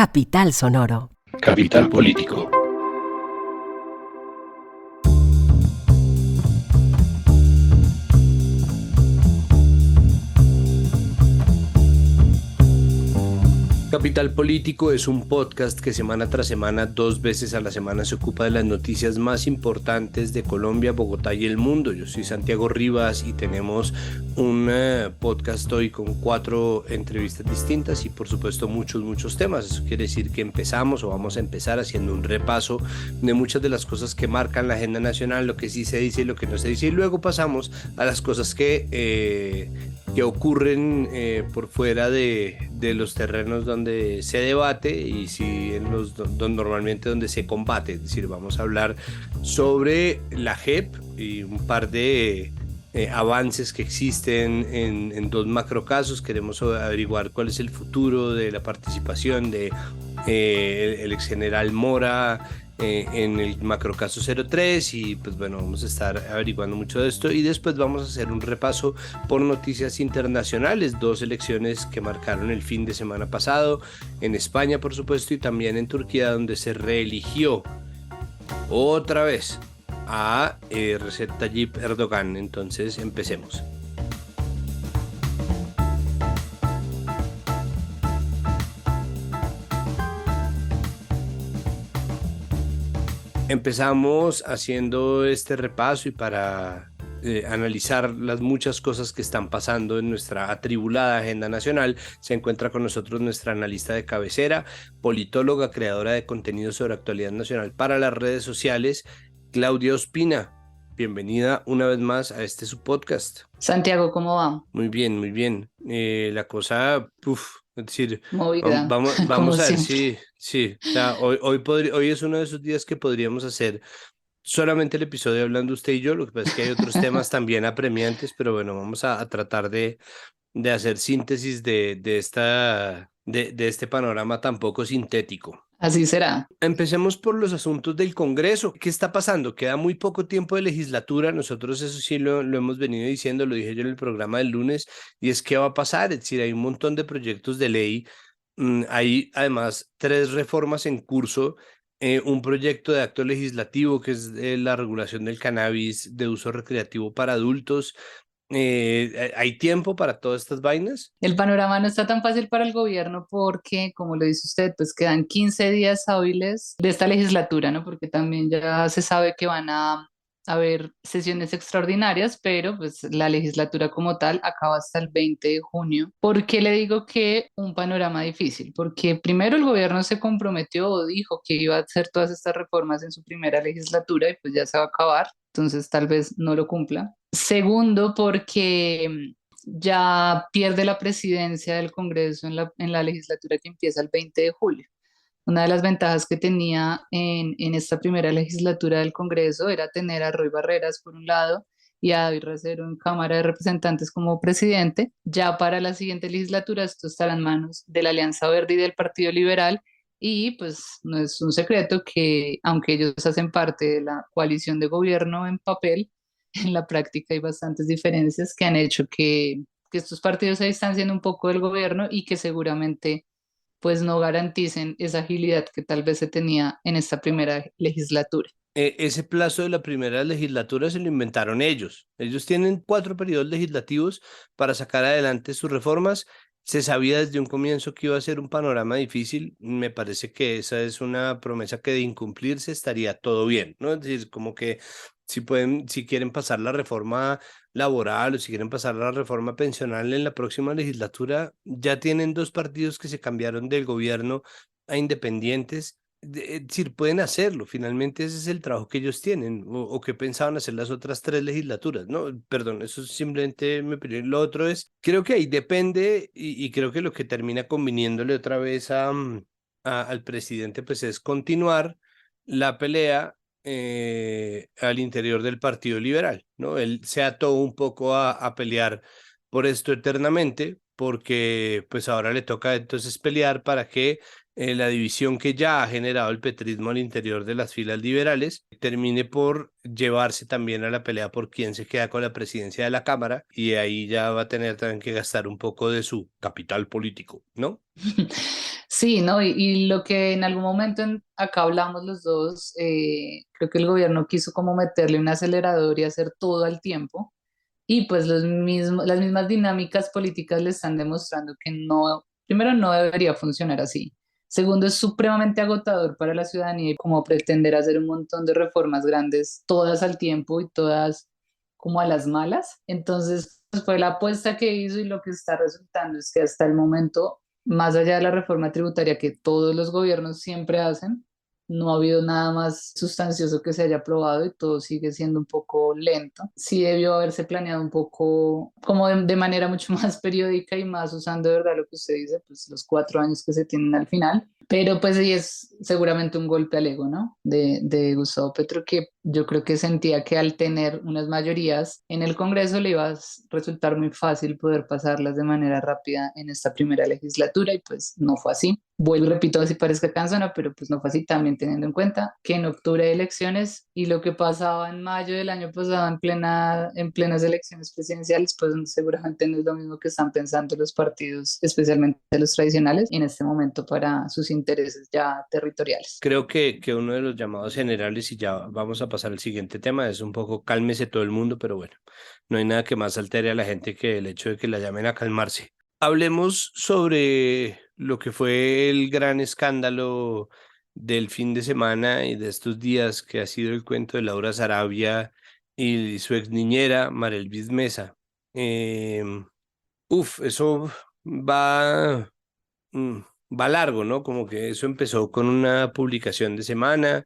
Capital Sonoro. Capital Político. Capital Político es un podcast que semana tras semana, 2 veces a la semana, se ocupa de las noticias más importantes de Colombia, Bogotá y el mundo. Yo soy Santiago Rivas y tenemos un podcast hoy con 4 entrevistas distintas y por supuesto muchos temas. Eso quiere decir que empezamos o vamos a empezar haciendo un repaso de muchas de las cosas que marcan la agenda nacional, lo que sí se dice y lo que no se dice, y luego pasamos a las cosas que ocurren por fuera de los terrenos donde se debate y sí en los normalmente donde se combate. Es decir, vamos a hablar sobre la JEP y un par de avances que existen en 2 macrocasos. Queremos averiguar cuál es el futuro de la participación de el ex general Mora en el macrocaso 03 y pues bueno, vamos a estar averiguando mucho de esto y después vamos a hacer un repaso por noticias internacionales, 2 elecciones que marcaron el fin de semana pasado en España por supuesto y también en Turquía, donde se reeligió otra vez a Recep Tayyip Erdogan. Entonces empecemos. Empezamos haciendo este repaso y para analizar las muchas cosas que están pasando en nuestra atribulada agenda nacional, se encuentra con nosotros nuestra analista de cabecera, politóloga, creadora de contenido sobre actualidad nacional para las redes sociales, Claudia Ospina. Bienvenida una vez más a este su podcast. Santiago, ¿cómo va? Muy bien, muy bien. La cosa, es decir, Movida, vamos como a ver siempre. sí. O sea, hoy es uno de esos días que podríamos hacer solamente el episodio hablando usted y yo. Lo que pasa es que hay otros temas también apremiantes, pero bueno, vamos a tratar de hacer síntesis de este panorama tan poco sintético. Así será. Empecemos por los asuntos del Congreso. ¿Qué está pasando? Queda muy poco tiempo de legislatura. Nosotros eso sí lo hemos venido diciendo, lo dije yo en el programa del lunes, y es qué va a pasar. Es decir, hay un montón de proyectos de ley. Hay además 3 reformas en curso. Un proyecto de acto legislativo que es la regulación del cannabis de uso recreativo para adultos. ¿Hay tiempo para todas estas vainas? El panorama no está tan fácil para el gobierno porque, como lo dice usted, pues quedan 15 días hábiles de esta legislatura, ¿no? Porque también ya se sabe que van a haber sesiones extraordinarias, pero pues la legislatura como tal acaba hasta el 20 de junio. ¿Por qué le digo que un panorama difícil? Porque primero el gobierno se comprometió o dijo que iba a hacer todas estas reformas en su primera legislatura y pues ya se va a acabar, entonces tal vez no lo cumpla. Segundo, porque ya pierde la presidencia del Congreso en la legislatura que empieza el 20 de julio. Una de las ventajas que tenía en esta primera legislatura del Congreso era tener a Roy Barreras por un lado y a David Racero en Cámara de Representantes como presidente. Ya para la siguiente legislatura esto estará en manos de la Alianza Verde y del Partido Liberal y pues no es un secreto que aunque ellos hacen parte de la coalición de gobierno en papel, en la práctica hay bastantes diferencias que han hecho que estos partidos se distancien un poco del gobierno y que seguramente pues no garanticen esa agilidad que tal vez se tenía en esta primera legislatura. Ese plazo de la primera legislatura se lo inventaron ellos. Ellos tienen 4 periodos legislativos para sacar adelante sus reformas. Se sabía desde un comienzo que iba a ser un panorama difícil. Me parece que esa es una promesa que de incumplirse estaría todo bien, ¿no? Es decir, como que si quieren pasar la reforma laboral o si quieren pasar la reforma pensional en la próxima legislatura, ya tienen 2 partidos que se cambiaron del gobierno a independientes. Es decir, pueden hacerlo, finalmente ese es el trabajo que ellos tienen, o que pensaban hacer las otras 3 legislaturas, ¿no? Perdón, eso es simplemente mi opinión. Lo otro es, creo que ahí depende, y creo que lo que termina conviniéndole otra vez al presidente, pues es continuar la pelea al interior del Partido Liberal, ¿no? Él se ató un poco a pelear por esto eternamente, porque pues ahora le toca entonces pelear para que la división que ya ha generado el petrismo al interior de las filas liberales termine por llevarse también a la pelea por quién se queda con la presidencia de la Cámara, y ahí ya va a tener también que gastar un poco de su capital político, ¿no? Sí, ¿no? Y lo que en algún momento acá hablamos los dos, creo que el gobierno quiso como meterle un acelerador y hacer todo al tiempo. Y pues las mismas dinámicas políticas le están demostrando que no, primero no debería funcionar así. Segundo, es supremamente agotador para la ciudadanía y como pretender hacer un montón de reformas grandes, todas al tiempo y todas como a las malas. Entonces, pues fue la apuesta que hizo y lo que está resultando es que hasta el momento, más allá de la reforma tributaria que todos los gobiernos siempre hacen, no ha habido nada más sustancioso que se haya aprobado y todo sigue siendo un poco lento. Sí debió haberse planeado un poco, como de manera mucho más periódica y más usando de verdad lo que usted dice, pues los 4 años que se tienen al final. Pero pues sí es seguramente un golpe al ego, ¿no? De Gustavo Petro, que yo creo que sentía que al tener unas mayorías en el Congreso le iba a resultar muy fácil poder pasarlas de manera rápida en esta primera legislatura y pues no fue así. Vuelvo y repito, así parezca cansona, pero pues no fue así, también teniendo en cuenta que en octubre hay elecciones y lo que pasaba en mayo del año pasado en plenas elecciones presidenciales, pues seguramente no es lo mismo que están pensando los partidos, especialmente los tradicionales, en este momento para sus intereses ya territoriales. Creo que uno de los llamados generales, y ya vamos a pasar al siguiente tema, es un poco cálmese todo el mundo, pero bueno, no hay nada que más altere a la gente que el hecho de que la llamen a calmarse. Hablemos sobre lo que fue el gran escándalo del fin de semana y de estos días, que ha sido el cuento de Laura Sarabia y su ex niñera, Marelvis Mesa. Eso va mm, va largo, ¿no? Como que eso empezó con una publicación de semana,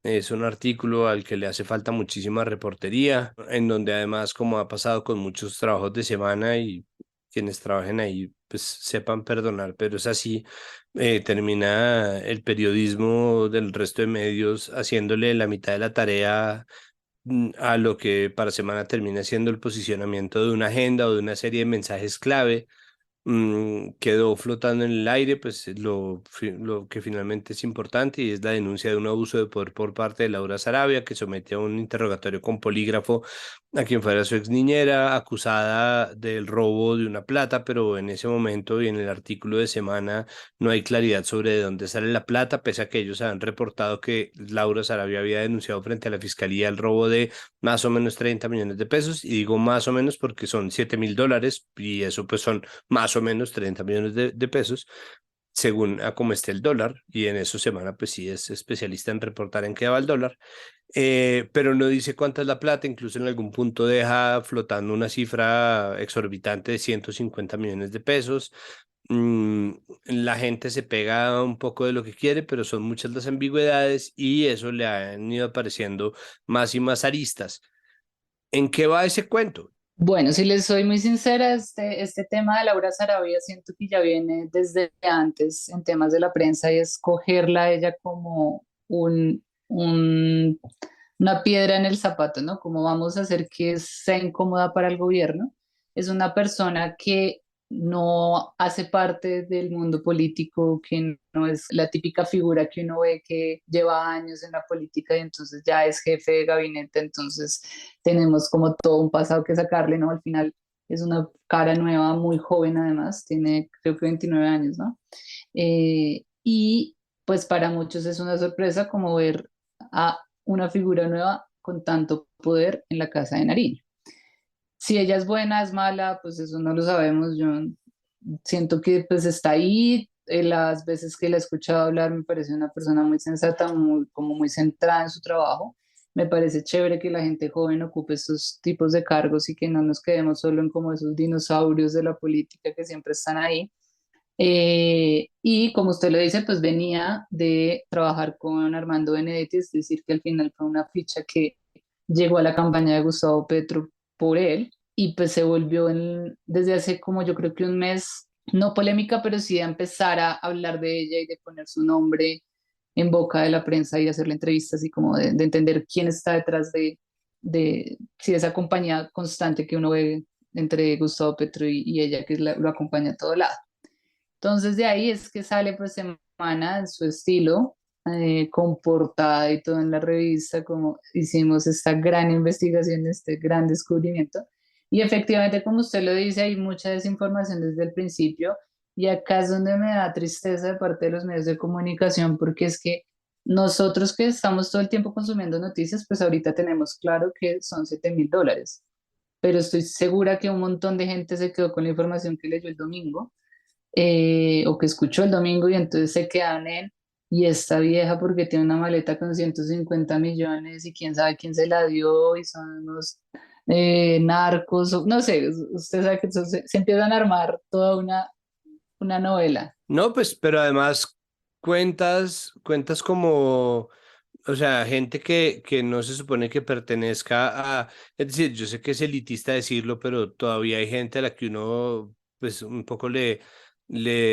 es un artículo al que le hace falta muchísima reportería, en donde además, como ha pasado con muchos trabajos de semana y quienes trabajen ahí, pues sepan perdonar, pero es así, termina el periodismo del resto de medios haciéndole la mitad de la tarea a lo que para semana termina siendo el posicionamiento de una agenda o de una serie de mensajes clave. Quedó flotando en el aire, pues lo que finalmente es importante y es la denuncia de un abuso de poder por parte de Laura Sarabia, que somete a un interrogatorio con polígrafo a quien fuera su ex niñera, acusada del robo de una plata, pero en ese momento y en el artículo de semana no hay claridad sobre de dónde sale la plata, pese a que ellos han reportado que Laura Sarabia había denunciado frente a la fiscalía el robo de más o menos 30 millones de pesos, y digo más o menos porque son $7.000 y eso pues son más o menos 30 millones de pesos, según a cómo esté el dólar, y en eso semana pues sí es especialista en reportar en qué va el dólar, pero no dice cuánta es la plata, incluso en algún punto deja flotando una cifra exorbitante de 150 millones de pesos. La gente se pega un poco de lo que quiere, pero son muchas las ambigüedades y eso le han ido apareciendo más y más aristas. ¿En qué va ese cuento? Bueno, si les soy muy sincera, este tema de Laura Sarabia siento que ya viene desde antes en temas de la prensa y escogerla a ella como una piedra en el zapato, ¿no? Como vamos a hacer que sea incómoda para el gobierno. Es una persona que no hace parte del mundo político, que no es la típica figura que uno ve que lleva años en la política y entonces ya es jefe de gabinete, entonces tenemos como todo un pasado que sacarle, ¿no? Al final es una cara nueva, muy joven además, tiene creo que 29 años, ¿no? Y pues para muchos es una sorpresa como ver a una figura nueva con tanto poder en la Casa de Nariño. Si ella es buena, es mala, pues eso no lo sabemos. Yo siento que pues está ahí. Las veces que la he escuchado hablar me parece una persona muy sensata, como muy centrada en su trabajo. Me parece chévere que la gente joven ocupe estos tipos de cargos y que no nos quedemos solo en como esos dinosaurios de la política que siempre están ahí. Y como usted lo dice, pues venía de trabajar con Armando Benedetti, es decir, que al final fue una ficha que llegó a la campaña de Gustavo Petro por él y pues se volvió desde hace como yo creo que un mes, no polémica, pero sí de empezar a hablar de ella y de poner su nombre en boca de la prensa y hacerle entrevistas y como de entender quién está detrás de sí, esa compañía constante que uno ve entre Gustavo Petro y ella, que lo acompaña a todo lado. Entonces de ahí es que sale pues semana en su estilo, con portada y todo en la revista, como hicimos esta gran investigación, este gran descubrimiento. Y efectivamente, como usted lo dice, hay mucha desinformación desde el principio Y acá es donde me da tristeza de parte de los medios de comunicación, porque es que nosotros que estamos todo el tiempo consumiendo noticias, pues ahorita tenemos claro que son $7.000, pero estoy segura que un montón de gente se quedó con la información que leyó el domingo, o que escuchó el domingo y entonces se quedan en, y esta vieja porque tiene una maleta con 150 millones y quién sabe quién se la dio y son unos narcos, no sé, usted sabe que se empiezan a armar toda una novela. No, pues, pero además cuentas como, o sea, gente que no se supone que pertenezca a, es decir, yo sé que es elitista decirlo, pero todavía hay gente a la que uno, pues, un poco le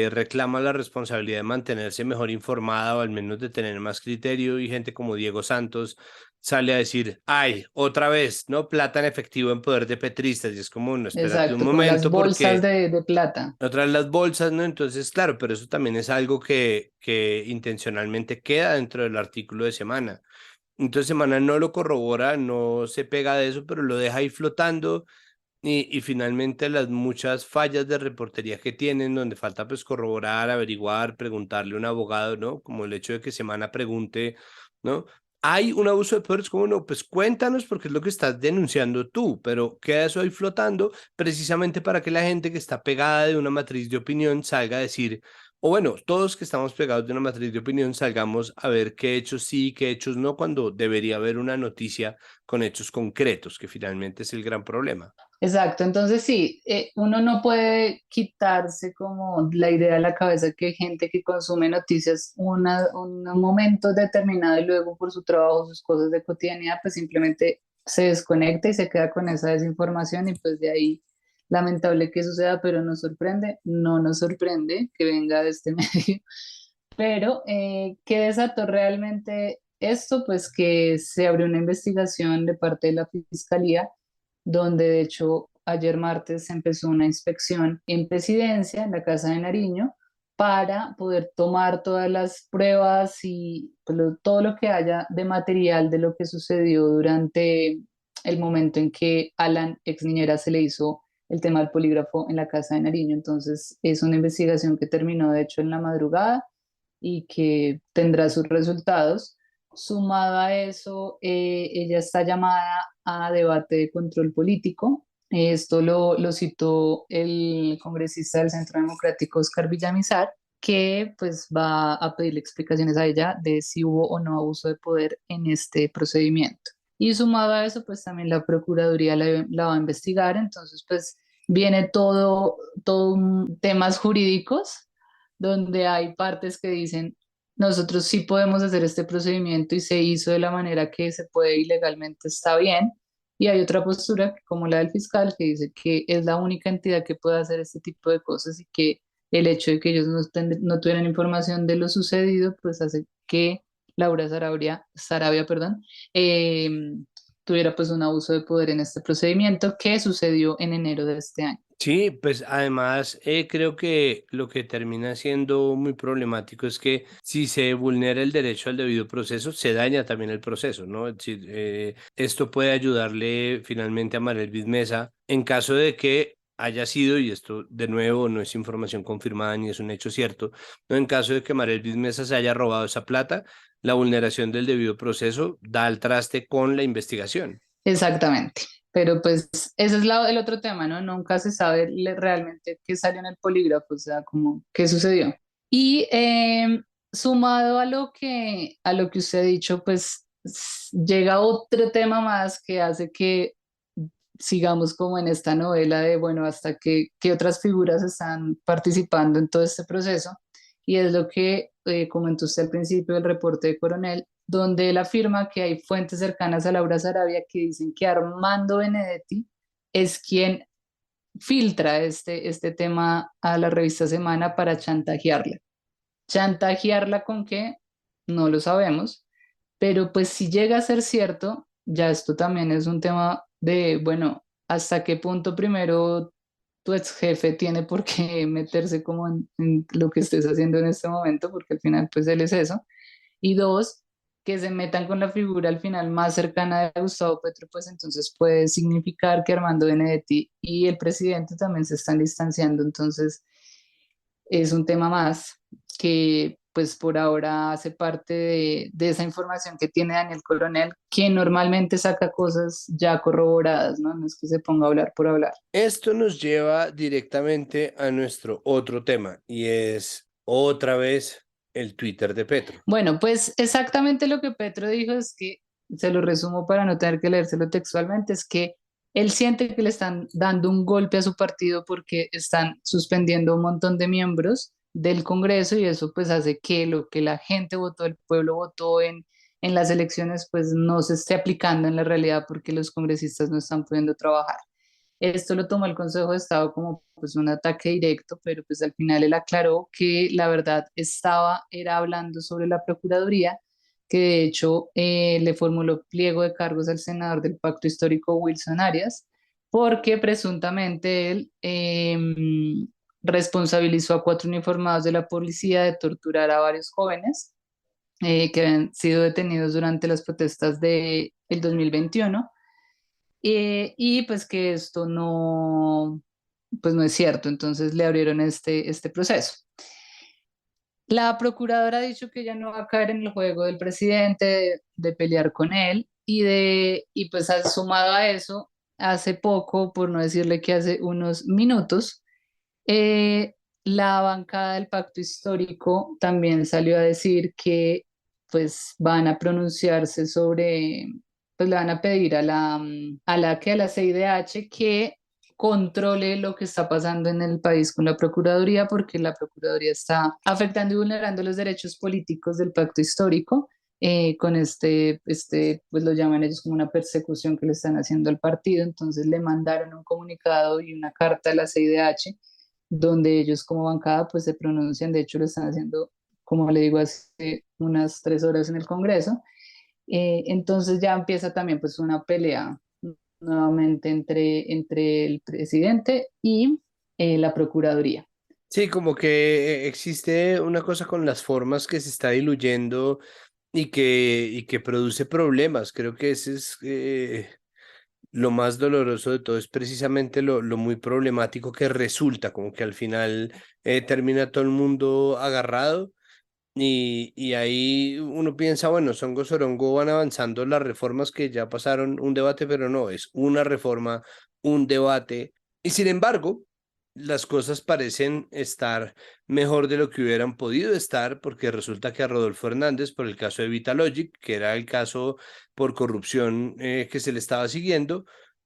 reclama la responsabilidad de mantenerse mejor informada o al menos de tener más criterio y gente como Diego Santos sale a decir, ay, otra vez, ¿no? Plata en efectivo en poder de petristas y es como, no, espérate un Exacto, como las momento bolsas porque de plata. otras las bolsas, ¿no? Entonces, claro, pero eso también es algo que intencionalmente queda dentro del artículo de Semana. Entonces, Semana no lo corrobora, no se pega de eso, pero lo deja ahí flotando y finalmente las muchas fallas de reportería que tienen, donde falta pues corroborar, averiguar, preguntarle a un abogado, ¿no? Como el hecho de que Semana pregunte, ¿no? Hay un abuso de poder, es como, no, pues cuéntanos porque es lo que estás denunciando tú, pero queda eso ahí flotando precisamente para que la gente que está pegada de una matriz de opinión salga a decir, o bueno, todos que estamos pegados de una matriz de opinión salgamos a ver qué hechos sí, qué hechos no, cuando debería haber una noticia con hechos concretos, que finalmente es el gran problema. Exacto, entonces sí, uno no puede quitarse como la idea de la cabeza que hay gente que consume noticias un momento determinado y luego por su trabajo, sus cosas de cotidianidad, pues simplemente se desconecta y se queda con esa desinformación y pues de ahí lamentable que suceda, pero nos sorprende, no nos sorprende que venga de este medio, pero ¿qué desató realmente esto? Pues que se abrió una investigación de parte de la Fiscalía donde de hecho ayer martes se empezó una inspección en Presidencia, en la Casa de Nariño, para poder tomar todas las pruebas y pues, todo lo que haya de material de lo que sucedió durante el momento en que Alan, ex niñera, se le hizo el tema del polígrafo en la Casa de Nariño. Entonces, es una investigación que terminó, de hecho, en la madrugada y que tendrá sus resultados. Sumado a eso, ella está llamada a debate de control político. Esto lo citó el congresista del Centro Democrático, Oscar Villamizar, que pues va a pedirle explicaciones a ella de si hubo o no abuso de poder en este procedimiento. Y sumado a eso, pues también la Procuraduría la va a investigar. Entonces, pues viene todo temas jurídicos donde hay partes que dicen, nosotros sí podemos hacer este procedimiento y se hizo de la manera que se puede ilegalmente, está bien. Y hay otra postura, como la del fiscal, que dice que es la única entidad que puede hacer este tipo de cosas y que el hecho de que ellos no tuvieran información de lo sucedido, pues hace que Laura Sarabia, perdón, eh, tuviera pues un abuso de poder en este procedimiento que sucedió en enero de este año. Sí, pues además creo que lo que termina siendo muy problemático es que si se vulnera el derecho al debido proceso, se daña también el proceso, ¿no? Es decir, esto puede ayudarle finalmente a María Elvis Mesa en caso de que haya sido, y esto de nuevo no es información confirmada ni es un hecho cierto, no en caso de que María Elvis Mesa se haya robado esa plata, la vulneración del debido proceso da al traste con la investigación. Exactamente. Pero pues ese es el otro tema, ¿no? Nunca se sabe realmente qué salió en el polígrafo, o sea, como qué sucedió. Y sumado a lo que usted ha dicho, pues llega otro tema más que hace que sigamos como en esta novela de, bueno, hasta qué otras figuras están participando en todo este proceso. Y es lo que comentó usted al principio del reporte de Coronel, donde él afirma que hay fuentes cercanas a Laura Sarabia que dicen que Armando Benedetti es quien filtra este tema a la revista Semana para chantajearla. ¿Chantajearla con qué? No lo sabemos, pero pues si llega a ser cierto, ya esto también es un tema de, bueno, hasta qué punto primero tu ex jefe tiene por qué meterse como en lo que estés haciendo en este momento, porque al final pues él es eso. Y dos, que se metan con la figura al final más cercana de Gustavo Petro, pues entonces puede significar que Armando Benedetti y el presidente también se están distanciando. Entonces, es un tema más que pues por ahora hace parte de esa información que tiene Daniel Coronel, que normalmente saca cosas ya corroboradas, ¿no? No es que se ponga a hablar por hablar. Esto nos lleva directamente a nuestro otro tema y es otra vez el Twitter de Petro. Bueno, pues exactamente lo que Petro dijo es que, se lo resumo para no tener que leérselo textualmente, es que él siente que le están dando un golpe a su partido porque están suspendiendo un montón de miembros del Congreso y eso pues hace que lo que la gente votó, el pueblo votó en las elecciones, pues no se esté aplicando en la realidad porque los congresistas no están pudiendo trabajar. Esto lo tomó el Consejo de Estado como pues un ataque directo, pero pues al final él aclaró que la verdad era hablando sobre la Procuraduría, que de hecho le formuló pliego de cargos al senador del Pacto Histórico Wilson Arias, porque presuntamente él responsabilizó a 4 uniformados de la policía de torturar a varios jóvenes que habían sido detenidos durante las protestas del 2021 y pues que esto no, pues no es cierto, entonces le abrieron este proceso. La procuradora ha dicho que ella no va a caer en el juego del presidente, de pelear con él y pues ha sumado a eso, hace poco, por no decirle que hace unos minutos, eh, la bancada del Pacto Histórico también salió a decir que pues van a pronunciarse sobre, pues le van a pedir a la CIDH que controle lo que está pasando en el país con la Procuraduría, porque la Procuraduría está afectando y vulnerando los derechos políticos del Pacto Histórico. Con pues lo llaman ellos como una persecución que le están haciendo al partido, entonces le mandaron un comunicado y una carta a la CIDH donde ellos como bancada pues se pronuncian, de hecho lo están haciendo, como le digo, hace unas 3 horas en el Congreso. Entonces ya empieza también pues una pelea nuevamente entre el presidente y la Procuraduría. Sí, como que existe una cosa con las formas que se está diluyendo y que produce problemas. Creo que ese es lo más doloroso de todo, es precisamente lo muy problemático que resulta, como que al final termina todo el mundo agarrado. Y ahí uno piensa, bueno, Songo Sorongo van avanzando las reformas que ya pasaron un debate, pero no, es una reforma, un debate. Y sin embargo, las cosas parecen estar mejor de lo que hubieran podido estar, porque resulta que a Rodolfo Hernández, por el caso de Vitalogic, que era el caso por corrupción que se le estaba siguiendo,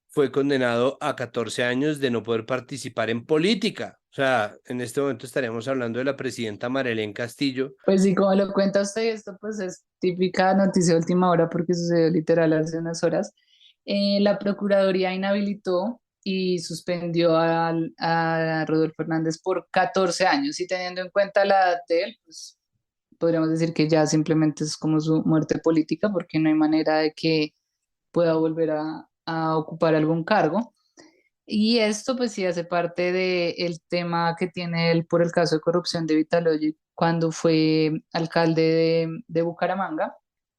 fue condenado a 14 años de no poder participar en política. O sea, en este momento estaríamos hablando de la presidenta Marelén Castillo. Pues sí, como lo cuenta usted, esto pues es típica noticia de última hora porque sucedió literal hace unas horas. La Procuraduría inhabilitó y suspendió a Rodolfo Hernández por 14 años y teniendo en cuenta la edad de él, pues podríamos decir que ya simplemente es como su muerte política porque no hay manera de que pueda volver a ocupar algún cargo. Y esto pues sí hace parte del tema que tiene él por el caso de corrupción de Vitalogic cuando fue alcalde de Bucaramanga.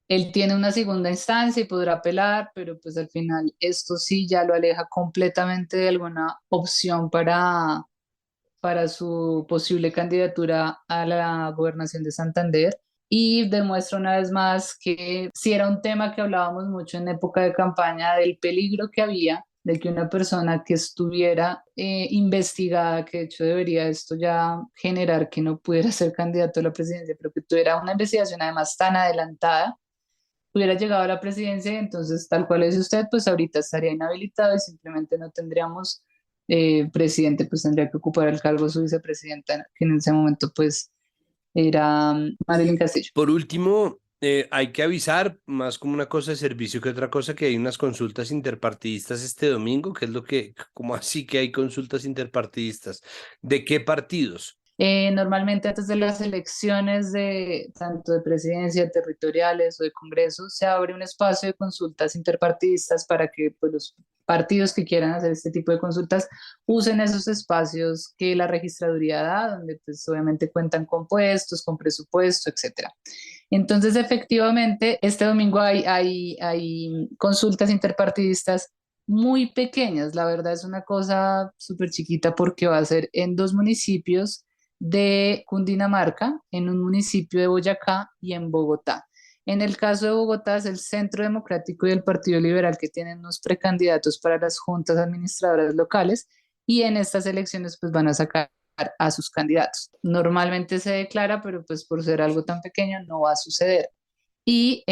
Él tiene una segunda instancia y podrá apelar, pero pues al final esto sí ya lo aleja completamente de alguna opción para su posible candidatura a la gobernación de Santander y demuestra una vez más que si era un tema que hablábamos mucho en época de campaña del peligro que había de que una persona que estuviera investigada, que de hecho debería esto ya generar que no pudiera ser candidato a la presidencia, pero que tuviera una investigación además tan adelantada, hubiera llegado a la presidencia, entonces tal cual dice usted, pues ahorita estaría inhabilitado y simplemente no tendríamos presidente, pues tendría que ocupar el cargo de su vicepresidenta, que en ese momento pues era Marilyn Castillo. Por último, hay que avisar, más como una cosa de servicio que otra cosa, que hay unas consultas interpartidistas este domingo, que es lo que, como así que hay consultas interpartidistas? ¿De qué partidos? Normalmente antes de las elecciones de tanto de presidencia, territoriales o de Congreso, se abre un espacio de consultas interpartidistas para que pues, los partidos que quieran hacer este tipo de consultas usen esos espacios que la registraduría da, donde pues obviamente cuentan con puestos, con presupuesto, etcétera. Entonces, efectivamente, este domingo hay consultas interpartidistas muy pequeñas. La verdad es una cosa súper chiquita porque va a ser en 2 municipios de Cundinamarca, en un municipio de Boyacá y en Bogotá. En el caso de Bogotá es el Centro Democrático y el Partido Liberal que tienen unos precandidatos para las juntas administradoras locales y en estas elecciones pues van a sacar a sus candidatos. Normalmente se declara, pero pues por ser algo tan pequeño no va a suceder. Y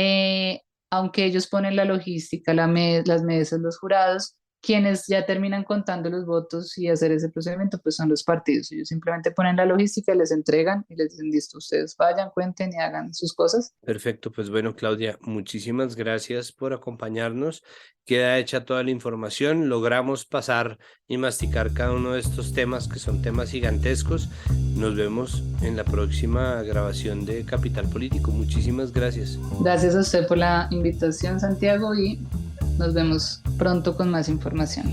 aunque ellos ponen la logística, las mesas, los jurados, quienes ya terminan contando los votos y hacer ese procedimiento, pues son los partidos. Ellos simplemente ponen la logística, les entregan y les dicen, listo, ustedes vayan, cuenten y hagan sus cosas. Perfecto, pues bueno, Claudia, muchísimas gracias por acompañarnos. Queda hecha toda la información, logramos pasar y masticar cada uno de estos temas que son temas gigantescos. Nos vemos en la próxima grabación de Capital Político. Muchísimas gracias. Gracias a usted por la invitación, Santiago, y nos vemos pronto con más información.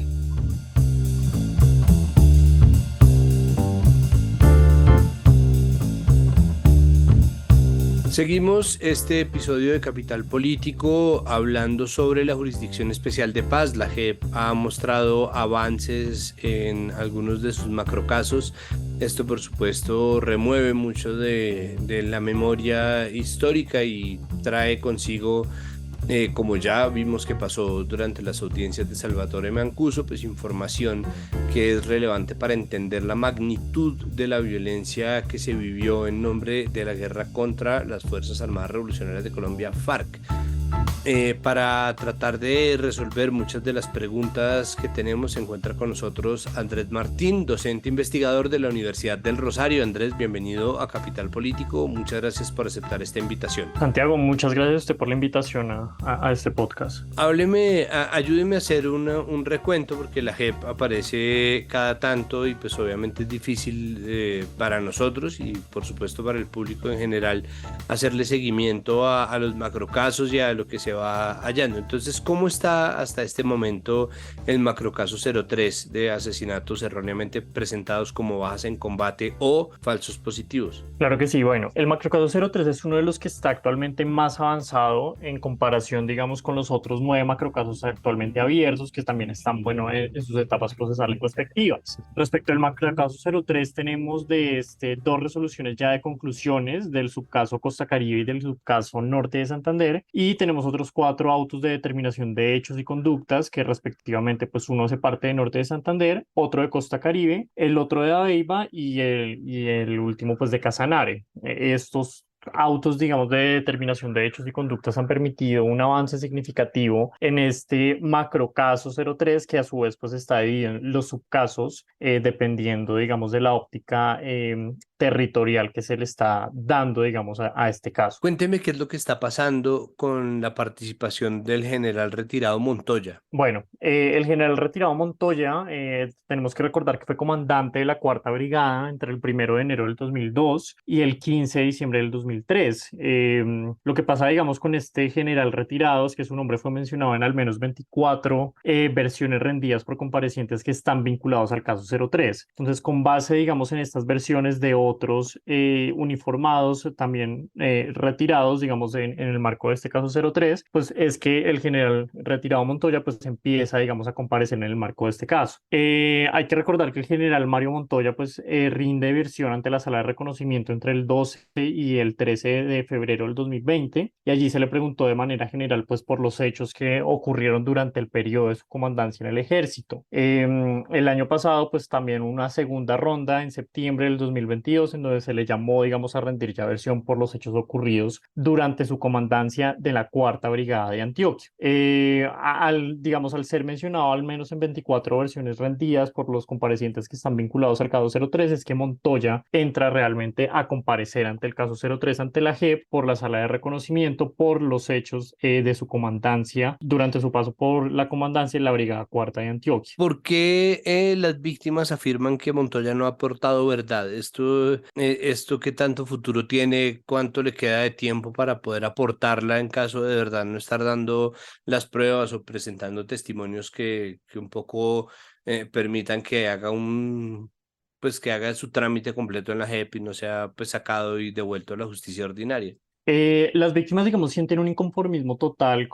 Seguimos este episodio de Capital Político hablando sobre la Jurisdicción Especial de Paz. La JEP ha mostrado avances en algunos de sus macrocasos. Esto, por supuesto, remueve mucho de la memoria histórica y trae consigo, como ya vimos que pasó durante las audiencias de Salvatore Mancuso, pues información que es relevante para entender la magnitud de la violencia que se vivió en nombre de la guerra contra las Fuerzas Armadas Revolucionarias de Colombia, FARC. Para tratar de resolver muchas de las preguntas que tenemos, se encuentra con nosotros Andrés Martín, docente investigador de la Universidad del Rosario. Andrés, bienvenido a Capital Político. Muchas gracias por aceptar esta invitación. Santiago, muchas gracias a usted por la invitación a este podcast. Ayúdeme a hacer un recuento, porque la JEP aparece cada tanto y pues obviamente es difícil para nosotros y por supuesto para el público en general hacerle seguimiento a los macrocasos y a lo que se va hallando. Entonces, ¿cómo está hasta este momento el macrocaso 03 de asesinatos erróneamente presentados como bajas en combate o falsos positivos? Claro que sí, bueno, el macrocaso 03 es uno de los que está actualmente más avanzado en comparación, digamos, con los otros 9 macrocasos actualmente abiertos, que también están, bueno, en sus etapas procesales respectivas. Respecto al macrocaso 03, tenemos dos resoluciones ya de conclusiones del subcaso Costa Caribe y del subcaso Norte de Santander, y tenemos otros 4 autos de determinación de hechos y conductas que respectivamente, pues uno hace parte de Norte de Santander, otro de Costa Caribe, el otro de Aveiva y el último pues de Casanare. Estos autos, digamos, de determinación de hechos y conductas han permitido un avance significativo en este macrocaso 03, que a su vez pues está dividido en los subcasos dependiendo, digamos, de la óptica territorial que se le está dando, digamos, a este caso. Cuénteme qué es lo que está pasando con la participación del general retirado Montoya. Bueno, el general retirado Montoya, tenemos que recordar que fue comandante de la Cuarta Brigada entre el 1 de enero del 2002 y el 15 de diciembre del 2003. Lo que pasa, digamos, con este general retirado es que su nombre fue mencionado en al menos 24 versiones rendidas por comparecientes que están vinculados al caso 03. Entonces, con base, digamos, en estas versiones de otros uniformados, también retirados, digamos, en el marco de este caso 03, pues es que el general retirado Montoya, pues empieza, digamos, a comparecer en el marco de este caso. Hay que recordar que el general Mario Montoya, pues, rinde versión ante la sala de reconocimiento entre el 12 y el 13 de febrero del 2020, y allí se le preguntó de manera general, pues, por los hechos que ocurrieron durante el periodo de su comandancia en el ejército. El año pasado, pues, también una segunda ronda en septiembre del 2022, en donde se le llamó, digamos, a rendir ya versión por los hechos ocurridos durante su comandancia de la Cuarta Brigada de Antioquia. Digamos, al ser mencionado al menos en 24 versiones rendidas por los comparecientes que están vinculados al caso 03, es que Montoya entra realmente a comparecer ante el caso 03 ante la JEP por la sala de reconocimiento por los hechos de su comandancia durante su paso por la comandancia en la Brigada Cuarta de Antioquia. ¿Por qué las víctimas afirman que Montoya no ha aportado verdad? ¿Esto qué tanto futuro tiene? ¿Cuánto le queda de tiempo para poder aportarla en caso de verdad no estar dando las pruebas o presentando testimonios que un poco permitan que haga pues que haga su trámite completo en la JEP y no sea pues sacado y devuelto a la justicia ordinaria? Las víctimas, digamos, sienten un inconformismo total,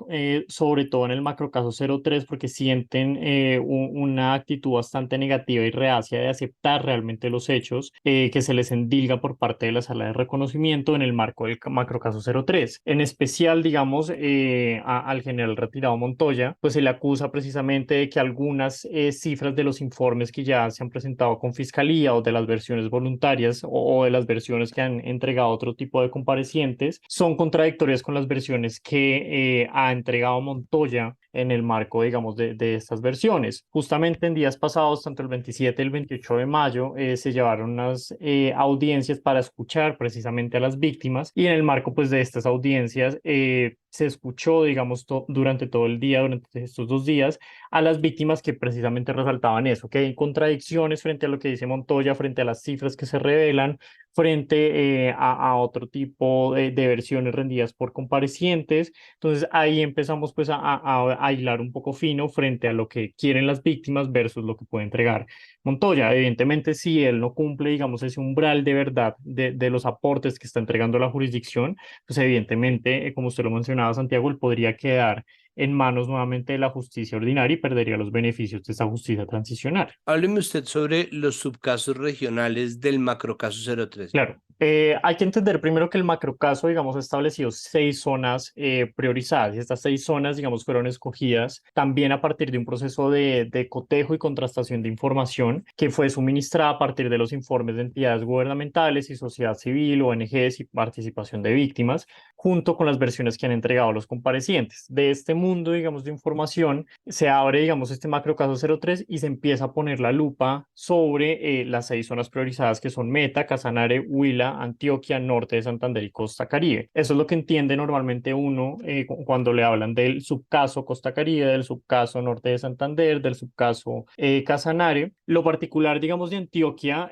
sobre todo en el macrocaso 03, porque sienten una actitud bastante negativa y reacia de aceptar realmente los hechos que se les endilga por parte de la sala de reconocimiento en el marco del macrocaso 03. En especial, digamos, al general retirado Montoya, pues se le acusa precisamente de que algunas cifras de los informes que ya se han presentado con fiscalía o de las versiones voluntarias o de las versiones que han entregado otro tipo de comparecientes son contradictorias con las versiones que ha entregado Montoya en el marco, digamos, de estas versiones. Justamente en días pasados, tanto el 27 y el 28 de mayo, se llevaron unas audiencias para escuchar precisamente a las víctimas y en el marco, pues, de estas audiencias se escuchó, digamos, durante todo el día, durante estos 2 días, a las víctimas que precisamente resaltaban eso, que hay contradicciones frente a lo que dice Montoya, frente a las cifras que se revelan, frente a otro tipo de versiones rendidas por comparecientes. Entonces ahí empezamos pues a hilar un poco fino frente a lo que quieren las víctimas versus lo que puede entregar Montoya. Evidentemente, si él no cumple, digamos, ese umbral de verdad de los aportes que está entregando la jurisdicción, pues evidentemente, como usted lo mencionaba, Santiago, él podría quedar en manos nuevamente de la justicia ordinaria y perdería los beneficios de esa justicia transicional. Hábleme usted sobre los subcasos regionales del macrocaso 03. Claro, hay que entender primero que el macrocaso, digamos, ha establecido 6 zonas priorizadas y estas 6 zonas, digamos, fueron escogidas también a partir de un proceso de cotejo y contrastación de información que fue suministrada a partir de los informes de entidades gubernamentales y sociedad civil, ONGs y participación de víctimas, junto con las versiones que han entregado los comparecientes. De este mundo, digamos, de información, se abre, digamos, este macrocaso 03 y se empieza a poner la lupa sobre las 6 zonas priorizadas que son Meta, Casanare, Huila, Antioquia, Norte de Santander y Costa Caribe. Eso es lo que entiende normalmente uno cuando le hablan del subcaso Costa Caribe, del subcaso Norte de Santander, del subcaso Casanare. Lo particular, digamos, de Antioquia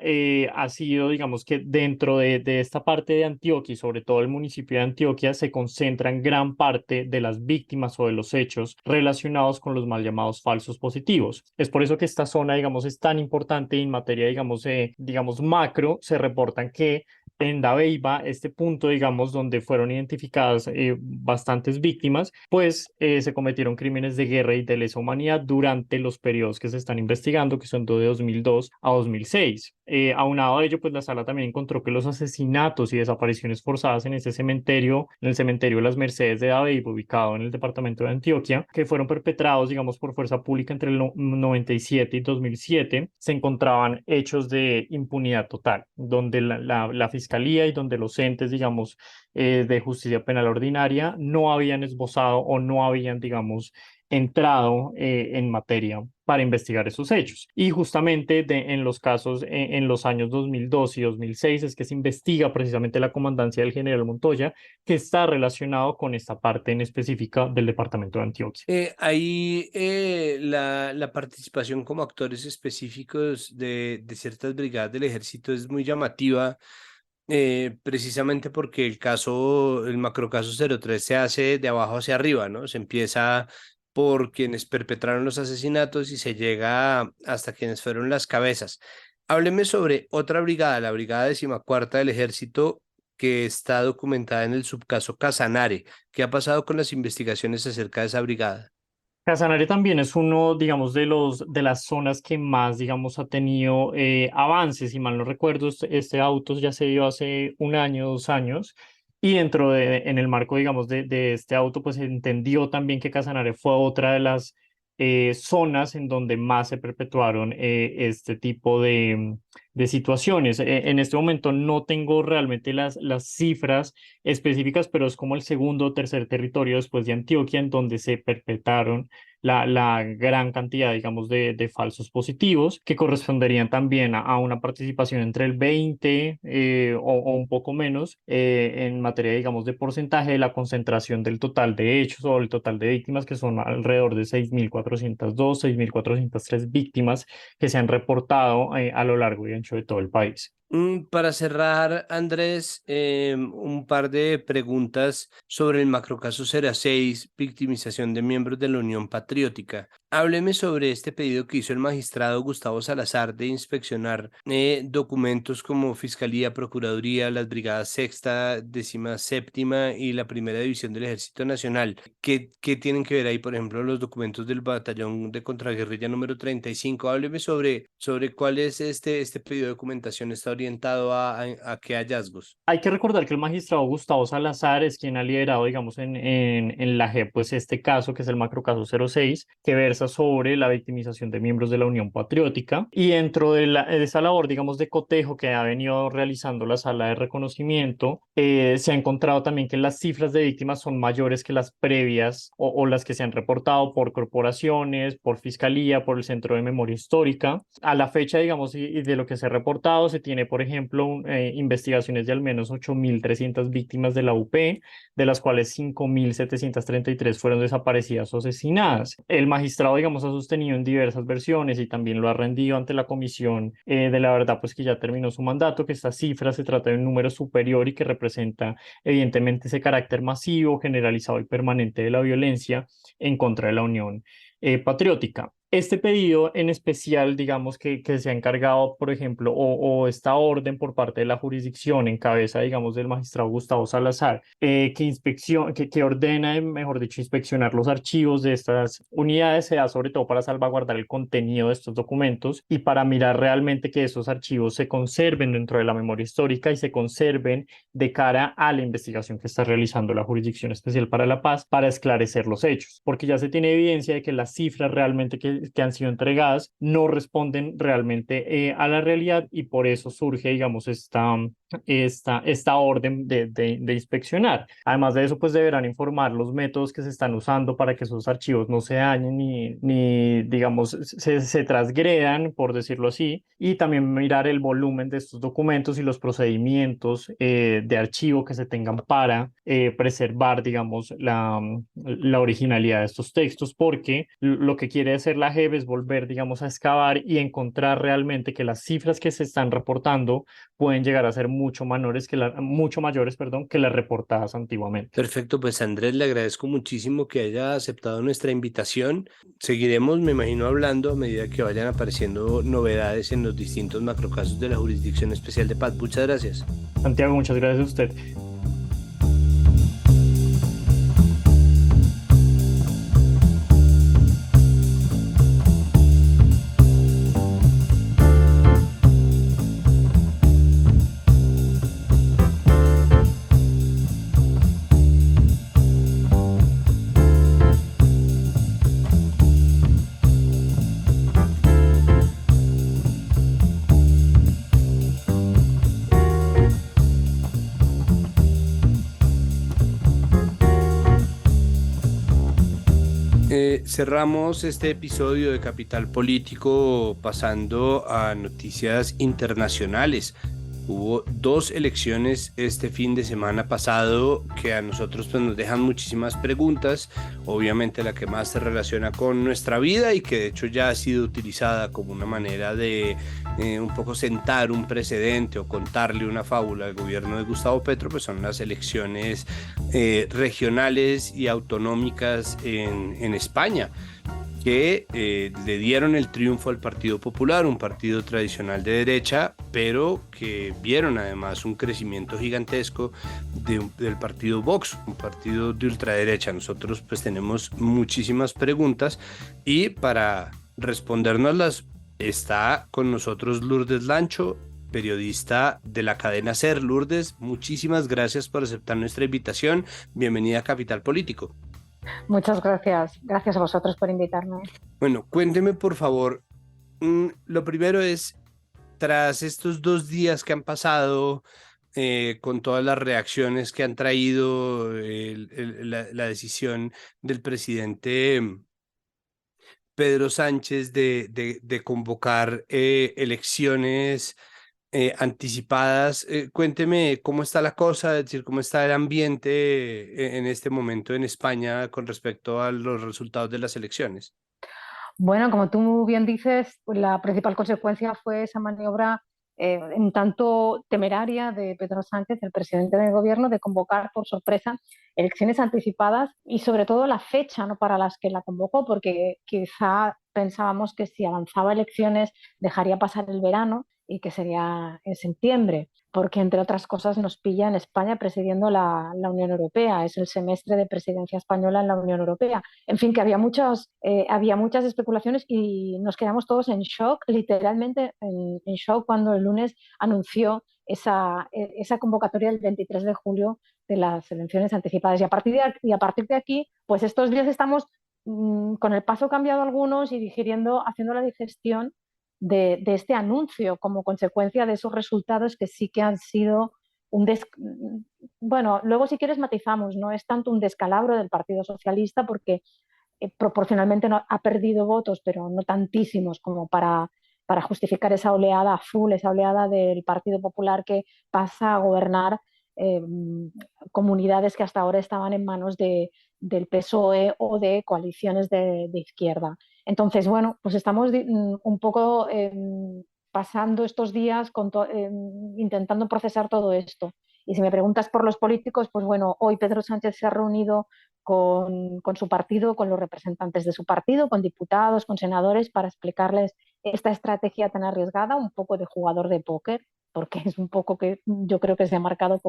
ha sido, digamos, que dentro de esta parte de Antioquia y sobre todo el municipio de Antioquia se concentran gran parte de las víctimas o de los hechos relacionados con los mal llamados falsos positivos. Es por eso que esta zona, digamos, es tan importante en materia, digamos, macro. Se reportan que en Dabeiba, este punto, digamos, donde fueron identificadas bastantes víctimas, pues se cometieron crímenes de guerra y de lesa humanidad durante los periodos que se están investigando, que son de 2002 a 2006. Aunado a ello, pues la sala también encontró que los asesinatos y desapariciones forzadas en ese cementerio, en el cementerio de las Mercedes de Dabeiba, ubicado en el departamento de Antioquia, que fueron perpetrados, digamos, por fuerza pública entre el 97 y 2007, se encontraban hechos de impunidad total, donde la fiscalía y donde los entes, digamos, de justicia penal ordinaria no habían esbozado o no habían, digamos, entrado en materia para investigar esos hechos. Y justamente en los casos en los años 2002 y 2006 es que se investiga precisamente la comandancia del general Montoya, que está relacionado con esta parte en específica del departamento de Antioquia. Ahí la participación como actores específicos de ciertas brigadas del ejército es muy llamativa, precisamente porque el macrocaso 03 se hace de abajo hacia arriba, ¿no? Se empieza por quienes perpetraron los asesinatos y se llega hasta quienes fueron las cabezas. Hábleme sobre otra brigada, la Brigada 14ª del Ejército, que está documentada en el subcaso Casanare. ¿Qué ha pasado con las investigaciones acerca de esa brigada? Casanare también es uno, digamos, de las zonas que más, digamos, ha tenido avances. Si mal no recuerdo, este auto ya se dio hace un año, 2 años, y en el marco, digamos, de este auto, pues se entendió también que Casanare fue otra de las zonas en donde más se perpetuaron este tipo de situaciones. En este momento no tengo realmente las cifras específicas, pero es como el segundo o tercer territorio después de Antioquia en donde se perpetraron la gran cantidad, digamos, de falsos positivos, que corresponderían también a una participación entre el 20 o un poco menos en materia, digamos, de porcentaje de la concentración del total de hechos o el total de víctimas, que son alrededor de 6.402, 6.403 víctimas que se han reportado a lo largo y ancho de todo el país. Para cerrar, Andrés, un par de preguntas sobre el macrocaso 06, victimización de miembros de la Unión Patriótica. Hábleme sobre este pedido que hizo el magistrado Gustavo Salazar de inspeccionar documentos como Fiscalía, Procuraduría, las Brigadas Sexta, Décima Séptima y la Primera División del Ejército Nacional. ¿Qué tienen que ver ahí, por ejemplo, los documentos del Batallón de Contraguerrilla número 35? Hábleme sobre cuál es este pedido de documentación, está orientado a qué hallazgos. Hay que recordar que el magistrado Gustavo Salazar es quien ha liderado, digamos, en la JEP, pues este caso, que es el macrocaso 06, que versa sobre la victimización de miembros de la Unión Patriótica. Y dentro de esa labor, digamos, de cotejo que ha venido realizando la sala de reconocimiento, se ha encontrado también que las cifras de víctimas son mayores que las previas o las que se han reportado por corporaciones, por fiscalía, por el Centro de Memoria Histórica. A la fecha, digamos, y de lo que se ha reportado, se tiene, por ejemplo, investigaciones de al menos 8.300 víctimas de la UP, de las cuales 5.733 fueron desaparecidas o asesinadas. El magistrado, digamos, ha sostenido en diversas versiones y también lo ha rendido ante la Comisión de la Verdad, pues que ya terminó su mandato, que esta cifra se trata de un número superior y que representa evidentemente ese carácter masivo, generalizado y permanente de la violencia en contra de la Unión Patriótica. Este pedido en especial, digamos que se ha encargado, por ejemplo, o esta orden por parte de la jurisdicción en cabeza, digamos, del magistrado Gustavo Salazar, que ordena, mejor dicho, inspeccionar los archivos de estas unidades, se da sobre todo para salvaguardar el contenido de estos documentos y para mirar realmente que esos archivos se conserven dentro de la memoria histórica y se conserven de cara a la investigación que está realizando la Jurisdicción Especial para la Paz para esclarecer los hechos, porque ya se tiene evidencia de que las cifras realmente que han sido entregadas no responden realmente a la realidad y por eso surge, digamos, esta orden de inspeccionar. Además de eso, pues deberán informar los métodos que se están usando para que esos archivos no se dañen ni digamos, se transgredan, por decirlo así, y también mirar el volumen de estos documentos y los procedimientos de archivo que se tengan para preservar, digamos, la originalidad de estos textos, porque lo que quiere hacer la JEP es volver, digamos, a excavar y encontrar realmente que las cifras que se están reportando pueden llegar a ser mucho mayores, perdón, que las reportadas antiguamente. Perfecto, pues Andrés, le agradezco muchísimo que haya aceptado nuestra invitación. Seguiremos, me imagino, hablando a medida que vayan apareciendo novedades en los distintos macrocasos de la Jurisdicción Especial de Paz. Muchas gracias. Santiago, muchas gracias a usted. Cerramos este episodio de Capital Político pasando a noticias internacionales. Hubo dos elecciones este fin de semana pasado que a nosotros pues, nos dejan muchísimas preguntas. Obviamente la que más se relaciona con nuestra vida y que de hecho ya ha sido utilizada como una manera de un poco sentar un precedente o contarle una fábula al gobierno de Gustavo Petro, pues son las elecciones regionales y autonómicas en España, que le dieron el triunfo al Partido Popular, un partido tradicional de derecha, pero que vieron además un crecimiento gigantesco del partido Vox, un partido de ultraderecha. Nosotros pues tenemos muchísimas preguntas y para respondernoslas está con nosotros Lourdes Lancho, periodista de la cadena SER. Lourdes, muchísimas gracias por aceptar nuestra invitación. Bienvenida a Capital Político. Muchas gracias. Gracias a vosotros por invitarme. Bueno, cuénteme por favor, lo primero es, tras estos 2 días que han pasado, con todas las reacciones que han traído la decisión del presidente Pedro Sánchez de convocar elecciones anticipadas. Cuénteme cómo está la cosa, es decir, cómo está el ambiente en este momento en España con respecto a los resultados de las elecciones. Bueno, como tú bien dices, pues la principal consecuencia fue esa maniobra en tanto temeraria de Pedro Sánchez, el presidente del gobierno, de convocar por sorpresa elecciones anticipadas y sobre todo la fecha, ¿no?, para las que la convocó, porque quizá pensábamos que si avanzaba elecciones dejaría pasar el verano y que sería en septiembre, porque entre otras cosas nos pilla en España presidiendo la Unión Europea, es el semestre de presidencia española en la Unión Europea. En fin, que había muchas especulaciones y nos quedamos todos en shock, literalmente en shock, cuando el lunes anunció esa convocatoria del 23 de julio de las elecciones anticipadas. Y a partir de aquí, pues estos días estamos con el paso cambiado algunos y haciendo la digestión de este anuncio como consecuencia de esos resultados que sí que han sido un bueno, luego si quieres matizamos, no es tanto un descalabro del Partido Socialista porque proporcionalmente no, ha perdido votos, pero no tantísimos como para justificar esa oleada full, esa oleada del Partido Popular que pasa a gobernar eh, comunidades que hasta ahora estaban en manos del PSOE o de coaliciones de izquierda. Entonces, bueno, pues estamos un poco pasando estos días intentando procesar todo esto. Y si me preguntas por los políticos, pues bueno, hoy Pedro Sánchez se ha reunido con su partido, con los representantes de su partido, con diputados, con senadores, para explicarles esta estrategia tan arriesgada, un poco de jugador de póker, porque es un poco que yo creo que se ha marcado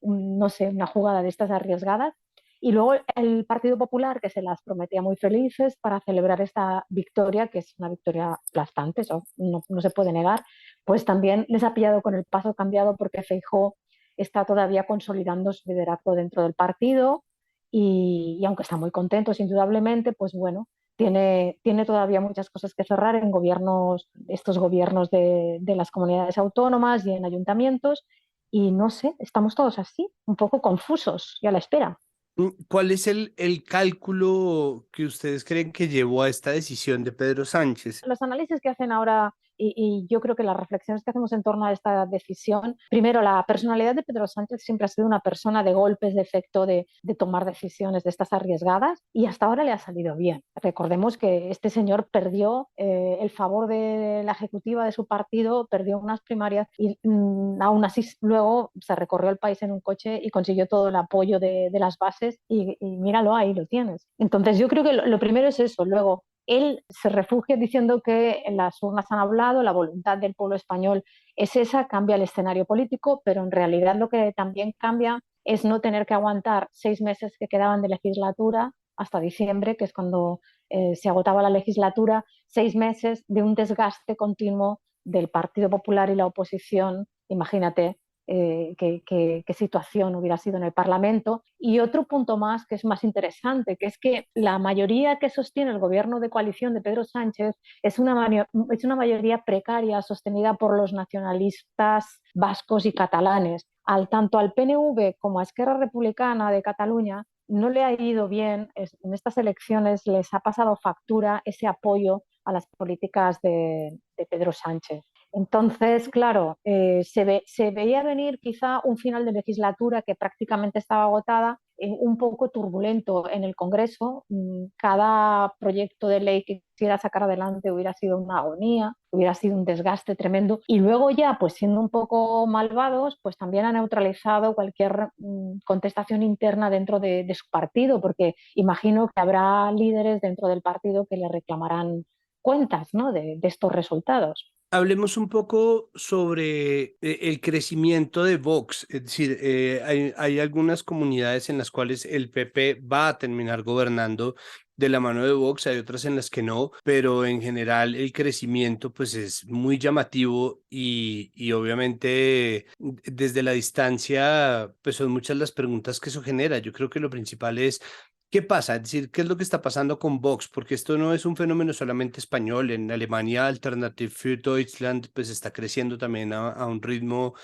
no sé, una jugada de estas arriesgadas. Y luego el Partido Popular, que se las prometía muy felices para celebrar esta victoria, que es una victoria aplastante, eso no se puede negar, pues también les ha pillado con el paso cambiado porque Feijóo está todavía consolidando su liderazgo dentro del partido y aunque está muy contento, indudablemente, pues bueno, tiene todavía muchas cosas que cerrar en estos gobiernos de las comunidades autónomas y en ayuntamientos y no sé, estamos todos así, un poco confusos y a la espera. ¿Cuál es el cálculo que ustedes creen que llevó a esta decisión de Pedro Sánchez? Los análisis que hacen ahora y yo creo que las reflexiones que hacemos en torno a esta decisión, primero, la personalidad de Pedro Sánchez siempre ha sido una persona de golpes, de efecto, de tomar decisiones de estas arriesgadas y hasta ahora le ha salido bien. Recordemos que este señor perdió el favor de la ejecutiva de su partido, perdió unas primarias y aún así luego se recorrió el país en un coche y consiguió todo el apoyo de las bases y míralo, ahí lo tienes. Entonces yo creo que lo primero es eso. Luego, él se refugia diciendo que en las urnas han hablado, la voluntad del pueblo español es esa, cambia el escenario político, pero en realidad lo que también cambia es no tener que aguantar 6 meses que quedaban de legislatura hasta diciembre, que es cuando se agotaba la legislatura, 6 meses de un desgaste continuo del Partido Popular y la oposición, imagínate, qué situación hubiera sido en el Parlamento. Y otro punto más que es más interesante, que es que la mayoría que sostiene el gobierno de coalición de Pedro Sánchez es una mayoría precaria sostenida por los nacionalistas vascos y catalanes. Tanto al PNV como a Esquerra Republicana de Cataluña no le ha ido bien, en estas elecciones les ha pasado factura ese apoyo a las políticas de Pedro Sánchez. Entonces, claro, se veía venir quizá un final de legislatura que prácticamente estaba agotada, un poco turbulento en el Congreso. Cada proyecto de ley que quisiera sacar adelante hubiera sido una agonía, hubiera sido un desgaste tremendo. Y luego ya, pues siendo un poco malvados, pues también ha neutralizado cualquier contestación interna dentro de su partido, porque imagino que habrá líderes dentro del partido que le reclamarán cuentas, ¿no?, de estos resultados. Hablemos un poco sobre el crecimiento de Vox, es decir, hay algunas comunidades en las cuales el PP va a terminar gobernando de la mano de Vox, hay otras en las que no, pero en general el crecimiento pues es muy llamativo y obviamente desde la distancia pues son muchas las preguntas que eso genera. Yo creo que lo principal es ¿qué pasa? Es decir, ¿qué es lo que está pasando con Vox? Porque esto no es un fenómeno solamente español. En Alemania, Alternative für Deutschland, pues está creciendo también a un ritmo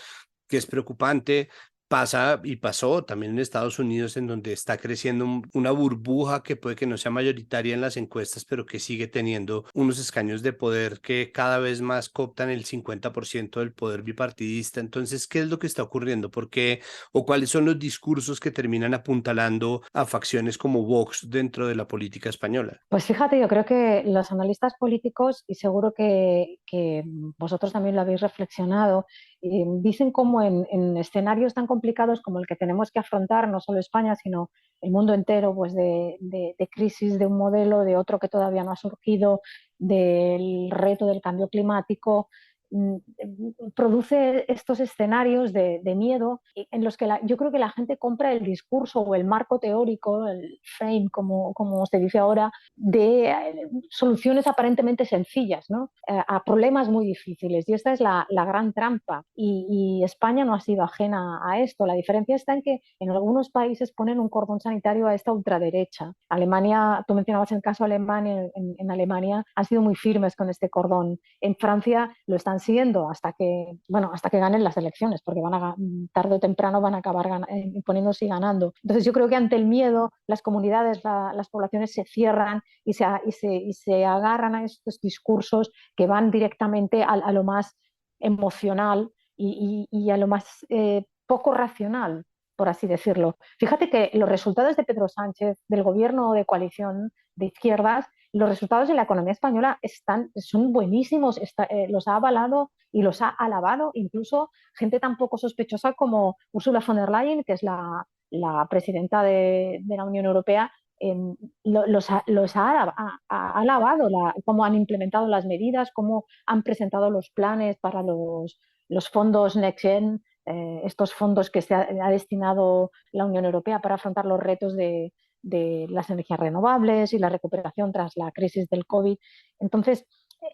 que es preocupante. Pasa y pasó también en Estados Unidos, en donde está creciendo una burbuja que puede que no sea mayoritaria en las encuestas, pero que sigue teniendo unos escaños de poder que cada vez más cooptan el 50% del poder bipartidista. Entonces, ¿qué es lo que está ocurriendo? ¿Por qué o cuáles son los discursos que terminan apuntalando a facciones como Vox dentro de la política española? Pues fíjate, yo creo que los analistas políticos, y seguro que vosotros también lo habéis reflexionado, dicen cómo en escenarios tan complicados como el que tenemos que afrontar, no solo España, sino el mundo entero, pues de crisis de un modelo, de otro que todavía no ha surgido, del reto del cambio climático, produce estos escenarios de miedo en los que yo creo que la gente compra el discurso o el marco teórico, el frame, como se dice ahora, de soluciones aparentemente sencillas, ¿no? A problemas muy difíciles. Y esta es la gran trampa. Y España no ha sido ajena a esto. La diferencia está en que en algunos países ponen un cordón sanitario a esta ultraderecha. Alemania, tú mencionabas el caso de Alemania, en Alemania han sido muy firmes con este cordón. En Francia lo están siguiendo hasta que ganen las elecciones, porque tarde o temprano van a acabar poniéndose y ganando. Entonces yo creo que ante el miedo las comunidades, las poblaciones se cierran y se agarran a estos discursos que van directamente a lo más emocional y a lo más poco racional, por así decirlo. Fíjate que los resultados de Pedro Sánchez, del gobierno de coalición de izquierdas, los resultados de la economía española son buenísimos, los ha avalado y los ha alabado incluso gente tan poco sospechosa como Ursula von der Leyen, que es la presidenta de la Unión Europea. Ha alabado cómo han implementado las medidas, cómo han presentado los planes para los fondos Next Gen, estos fondos que ha destinado la Unión Europea para afrontar los retos de las energías renovables y la recuperación tras la crisis del COVID. Entonces,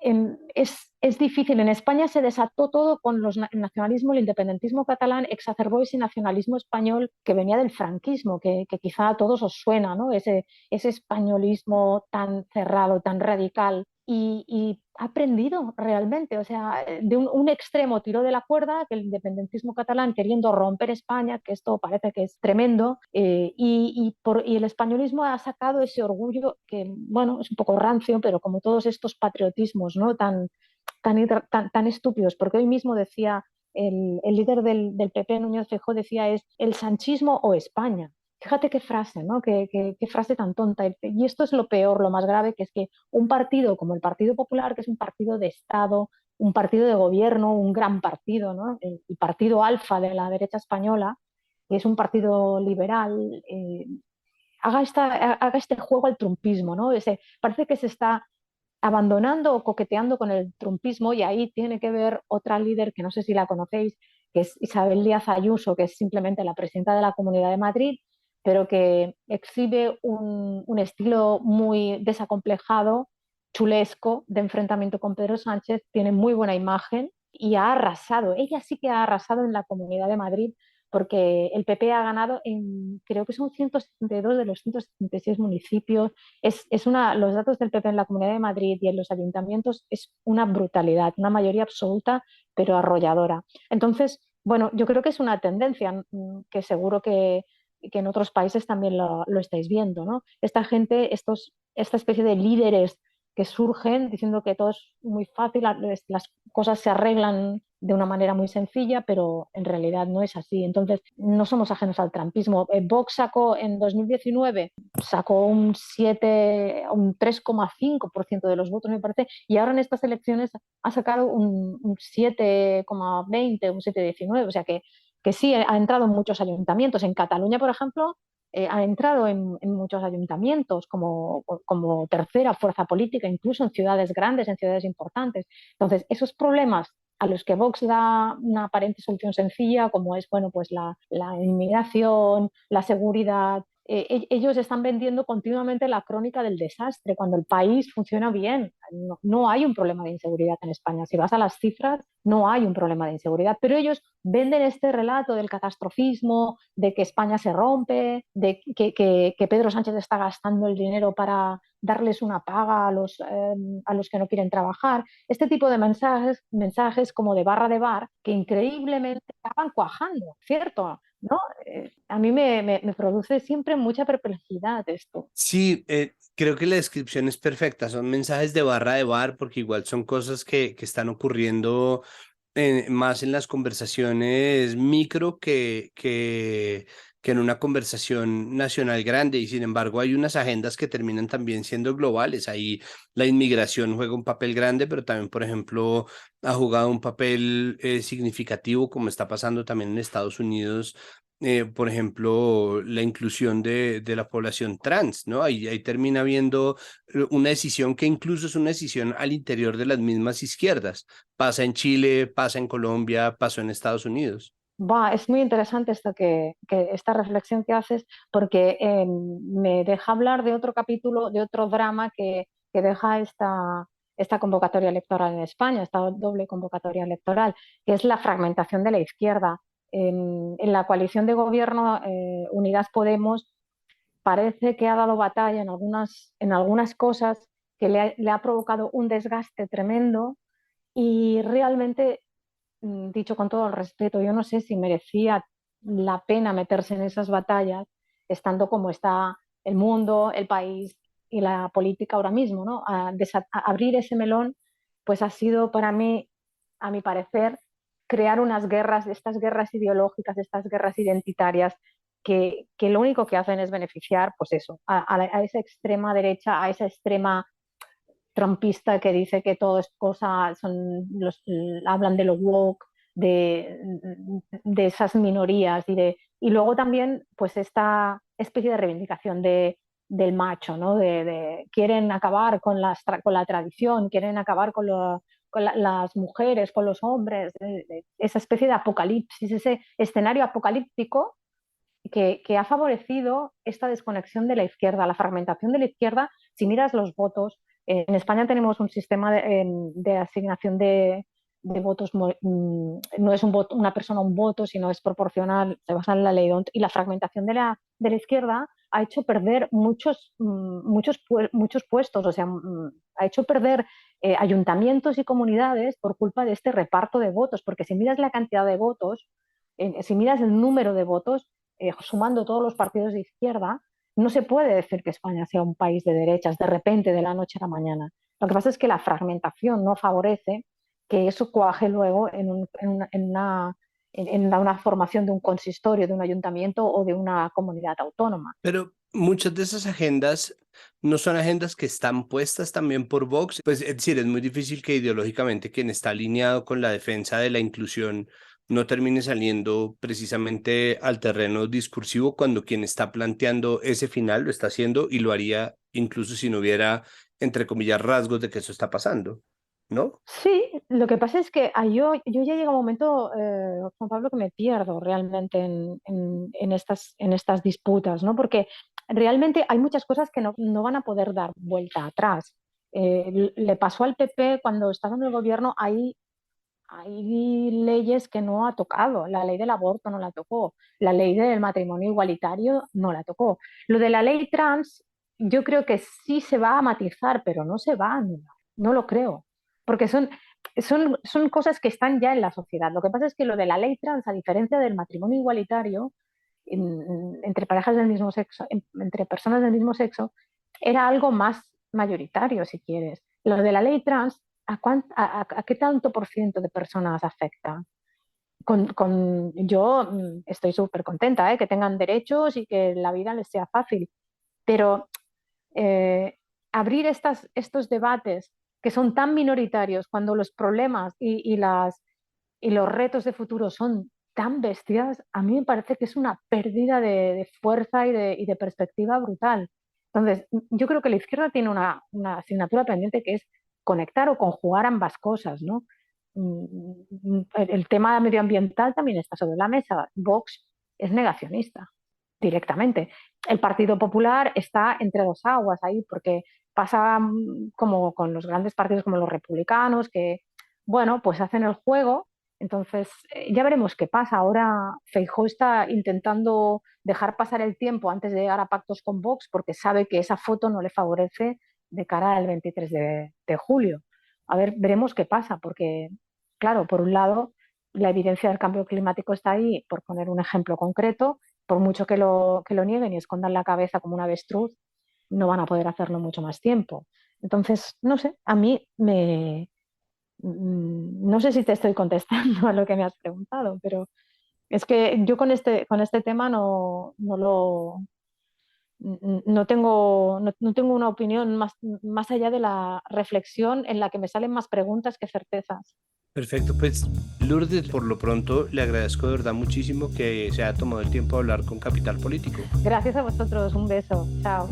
es difícil. En España se desató todo con el nacionalismo, el independentismo catalán exacerbó ese nacionalismo español que venía del franquismo, que quizá a todos os suena, ¿no? Ese españolismo tan cerrado, tan radical. Y ha aprendido realmente, o sea, de un extremo tiró de la cuerda, que el independentismo catalán queriendo romper España, que esto parece que es tremendo, y el españolismo ha sacado ese orgullo que, bueno, es un poco rancio, pero como todos estos patriotismos, ¿no? Tan estúpidos, porque hoy mismo decía el líder del PP, Núñez Feijóo, decía es el sanchismo o España. Fíjate qué frase, ¿no? Qué frase tan tonta. Y esto es lo peor, lo más grave, que es que un partido como el Partido Popular, que es un partido de Estado, un partido de gobierno, un gran partido, ¿no? El partido alfa de la derecha española, que es un partido liberal, haga este juego al trumpismo, ¿no? Parece que se está abandonando o coqueteando con el trumpismo y ahí tiene que ver otra líder que no sé si la conocéis, que es Isabel Díaz Ayuso, que es simplemente la presidenta de la Comunidad de Madrid, pero que exhibe un estilo muy desacomplejado, chulesco, de enfrentamiento con Pedro Sánchez, tiene muy buena imagen y ha arrasado. Ella sí que ha arrasado en la Comunidad de Madrid porque el PP ha ganado creo que son 172 de los 176 municipios. Los datos del PP en la Comunidad de Madrid y en los ayuntamientos es una brutalidad, una mayoría absoluta, pero arrolladora. Entonces, bueno, yo creo que es una tendencia que seguro que en otros países también lo estáis viendo, ¿no? Esta gente, esta especie de líderes que surgen diciendo que todo es muy fácil, las cosas se arreglan de una manera muy sencilla, pero en realidad no es así. Entonces, no somos ajenos al trampismo. Vox sacó en 2019 un 3,5% de los votos, me parece, y ahora en estas elecciones ha sacado un 7,20, un 7,19, o sea que sí ha entrado en muchos ayuntamientos. En Cataluña, por ejemplo, ha entrado en muchos ayuntamientos como tercera fuerza política, incluso en ciudades grandes, en ciudades importantes. Entonces, esos problemas a los que Vox da una aparente solución sencilla, como es bueno, pues la inmigración, la seguridad, ellos están vendiendo continuamente la crónica del desastre, cuando el país funciona bien. No hay un problema de inseguridad en España. Si vas a las cifras, no hay un problema de inseguridad, pero ellos venden este relato del catastrofismo, de que España se rompe, de que Pedro Sánchez está gastando el dinero para darles una paga a los que no quieren trabajar. Este tipo de mensajes como de barra de bar, que increíblemente acaban cuajando, ¿cierto? ¿no? A mí me produce siempre mucha perplejidad esto. Sí, creo que la descripción es perfecta. Son mensajes de barra de bar porque igual son cosas que están ocurriendo más en las conversaciones micro que en una conversación nacional grande. Y sin embargo hay unas agendas que terminan también siendo globales. Ahí la inmigración juega un papel grande, pero también, por ejemplo, ha jugado un papel significativo, como está pasando también en Estados Unidos, por ejemplo, la inclusión de la población trans, ¿no? Ahí termina habiendo una decisión que incluso es una decisión al interior de las mismas izquierdas. Pasa en Chile, pasa en Colombia, pasó en Estados Unidos. Es muy interesante esto esta reflexión que haces, porque me deja hablar de otro capítulo, de otro drama que deja esta convocatoria electoral en España, esta doble convocatoria electoral, que es la fragmentación de la izquierda. En la coalición de gobierno, Unidas Podemos parece que ha dado batalla en algunas cosas que le ha provocado un desgaste tremendo y realmente, dicho con todo el respeto, yo no sé si merecía la pena meterse en esas batallas estando como está el mundo, el país y la política ahora mismo, ¿no? A abrir ese melón, pues ha sido para mí, a mi parecer, crear unas guerras, estas guerras ideológicas, estas guerras identitarias, que lo único que hacen es beneficiar, pues eso, a esa extrema derecha, a esa extrema trumpista que dice que todo es cosa, hablan de lo woke, de, de esas minorías y luego también pues esta especie de reivindicación del macho, ¿no? Quieren acabar con la tradición, quieren acabar las mujeres, con los hombres, esa especie de apocalipsis, ese escenario apocalíptico que ha favorecido esta desconexión de la izquierda, la fragmentación de la izquierda. Si miras los votos, en España tenemos un sistema de asignación de votos, no es una persona un voto, sino es proporcional, se basa en la ley y la fragmentación de la izquierda ha hecho perder muchos puestos, o sea, ha hecho perder ayuntamientos y comunidades por culpa de este reparto de votos, porque si miras la cantidad de votos, si miras el número de votos, sumando todos los partidos de izquierda, no se puede decir que España sea un país de derechas de repente, de la noche a la mañana. Lo que pasa es que la fragmentación no favorece que eso cuaje luego en una formación de un consistorio, de un ayuntamiento o de una comunidad autónoma. Pero muchas de esas agendas no son agendas que están puestas también por Vox. Pues es decir, es muy difícil que ideológicamente quien está alineado con la defensa de la inclusión no termine saliendo precisamente al terreno discursivo cuando quien está planteando ese final lo está haciendo y lo haría incluso si no hubiera, entre comillas, rasgos de que eso está pasando, ¿no? Sí, lo que pasa es que yo ya llega un momento, Juan Pablo, que me pierdo realmente en estas disputas, ¿no? Porque realmente hay muchas cosas que no van a poder dar vuelta atrás. Le pasó al PP cuando estaba en el gobierno, hay leyes que no ha tocado. La ley del aborto no la tocó, la ley del matrimonio igualitario no la tocó. Lo de la ley trans, yo creo que sí se va a matizar, pero no se va a anular. No lo creo, porque son cosas que están ya en la sociedad. Lo que pasa es que lo de la ley trans, a diferencia del matrimonio igualitario, entre parejas del mismo sexo, entre personas del mismo sexo, era algo más mayoritario, si quieres. Lo de la ley trans, ¿a qué tanto por ciento de personas afecta? Yo estoy súper contenta, que tengan derechos y que la vida les sea fácil, pero eh, abrir estos debates que son tan minoritarios cuando los problemas y los retos de futuro son tan bestias, a mí me parece que es una pérdida de fuerza y de perspectiva brutal. Entonces, yo creo que la izquierda tiene una asignatura pendiente que es conectar o conjugar ambas cosas, ¿no? El tema medioambiental también está sobre la mesa. Vox es negacionista directamente. El Partido Popular está entre dos aguas ahí, porque pasa como con los grandes partidos como los republicanos, que, bueno, pues hacen el juego. Entonces, ya veremos qué pasa. Ahora Feijóo está intentando dejar pasar el tiempo antes de llegar a pactos con Vox, porque sabe que esa foto no le favorece de cara al 23 de julio. A ver, veremos qué pasa, porque, claro, por un lado, la evidencia del cambio climático está ahí, por poner un ejemplo concreto, por mucho que lo nieguen y escondan la cabeza como un avestruz, no van a poder hacerlo mucho más tiempo. Entonces, no sé, a mí me... No sé si te estoy contestando a lo que me has preguntado, pero es que yo con este tema no tengo una opinión más allá de la reflexión en la que me salen más preguntas que certezas. Perfecto, pues Lourdes, por lo pronto le agradezco de verdad muchísimo que se haya tomado el tiempo de hablar con Capital Político. Gracias a vosotros, un beso, chao.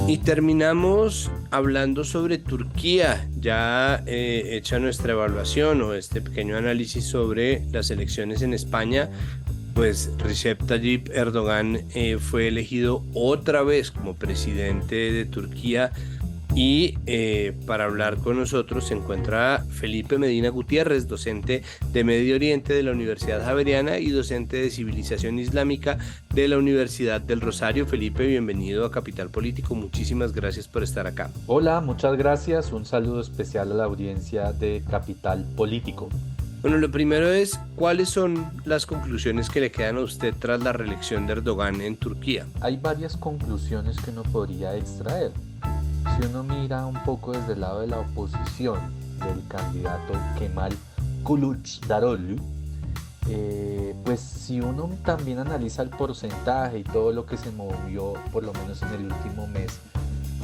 Y terminamos hablando sobre Turquía, ya hecha nuestra evaluación o este pequeño análisis sobre las elecciones en España. Pues Recep Tayyip Erdogan fue elegido otra vez como presidente de Turquía y para hablar con nosotros se encuentra Felipe Medina Gutiérrez, docente de Medio Oriente de la Universidad Javeriana y docente de Civilización Islámica de la Universidad del Rosario. Felipe, bienvenido a Capital Político. Muchísimas gracias por estar acá. Hola, muchas gracias. Un saludo especial a la audiencia de Capital Político. Bueno, lo primero es, ¿cuáles son las conclusiones que le quedan a usted tras la reelección de Erdogan en Turquía? Hay varias conclusiones que uno podría extraer. Si uno mira un poco desde el lado de la oposición del candidato Kemal Kılıçdaroğlu, pues si uno también analiza el porcentaje y todo lo que se movió, por lo menos en el último mes,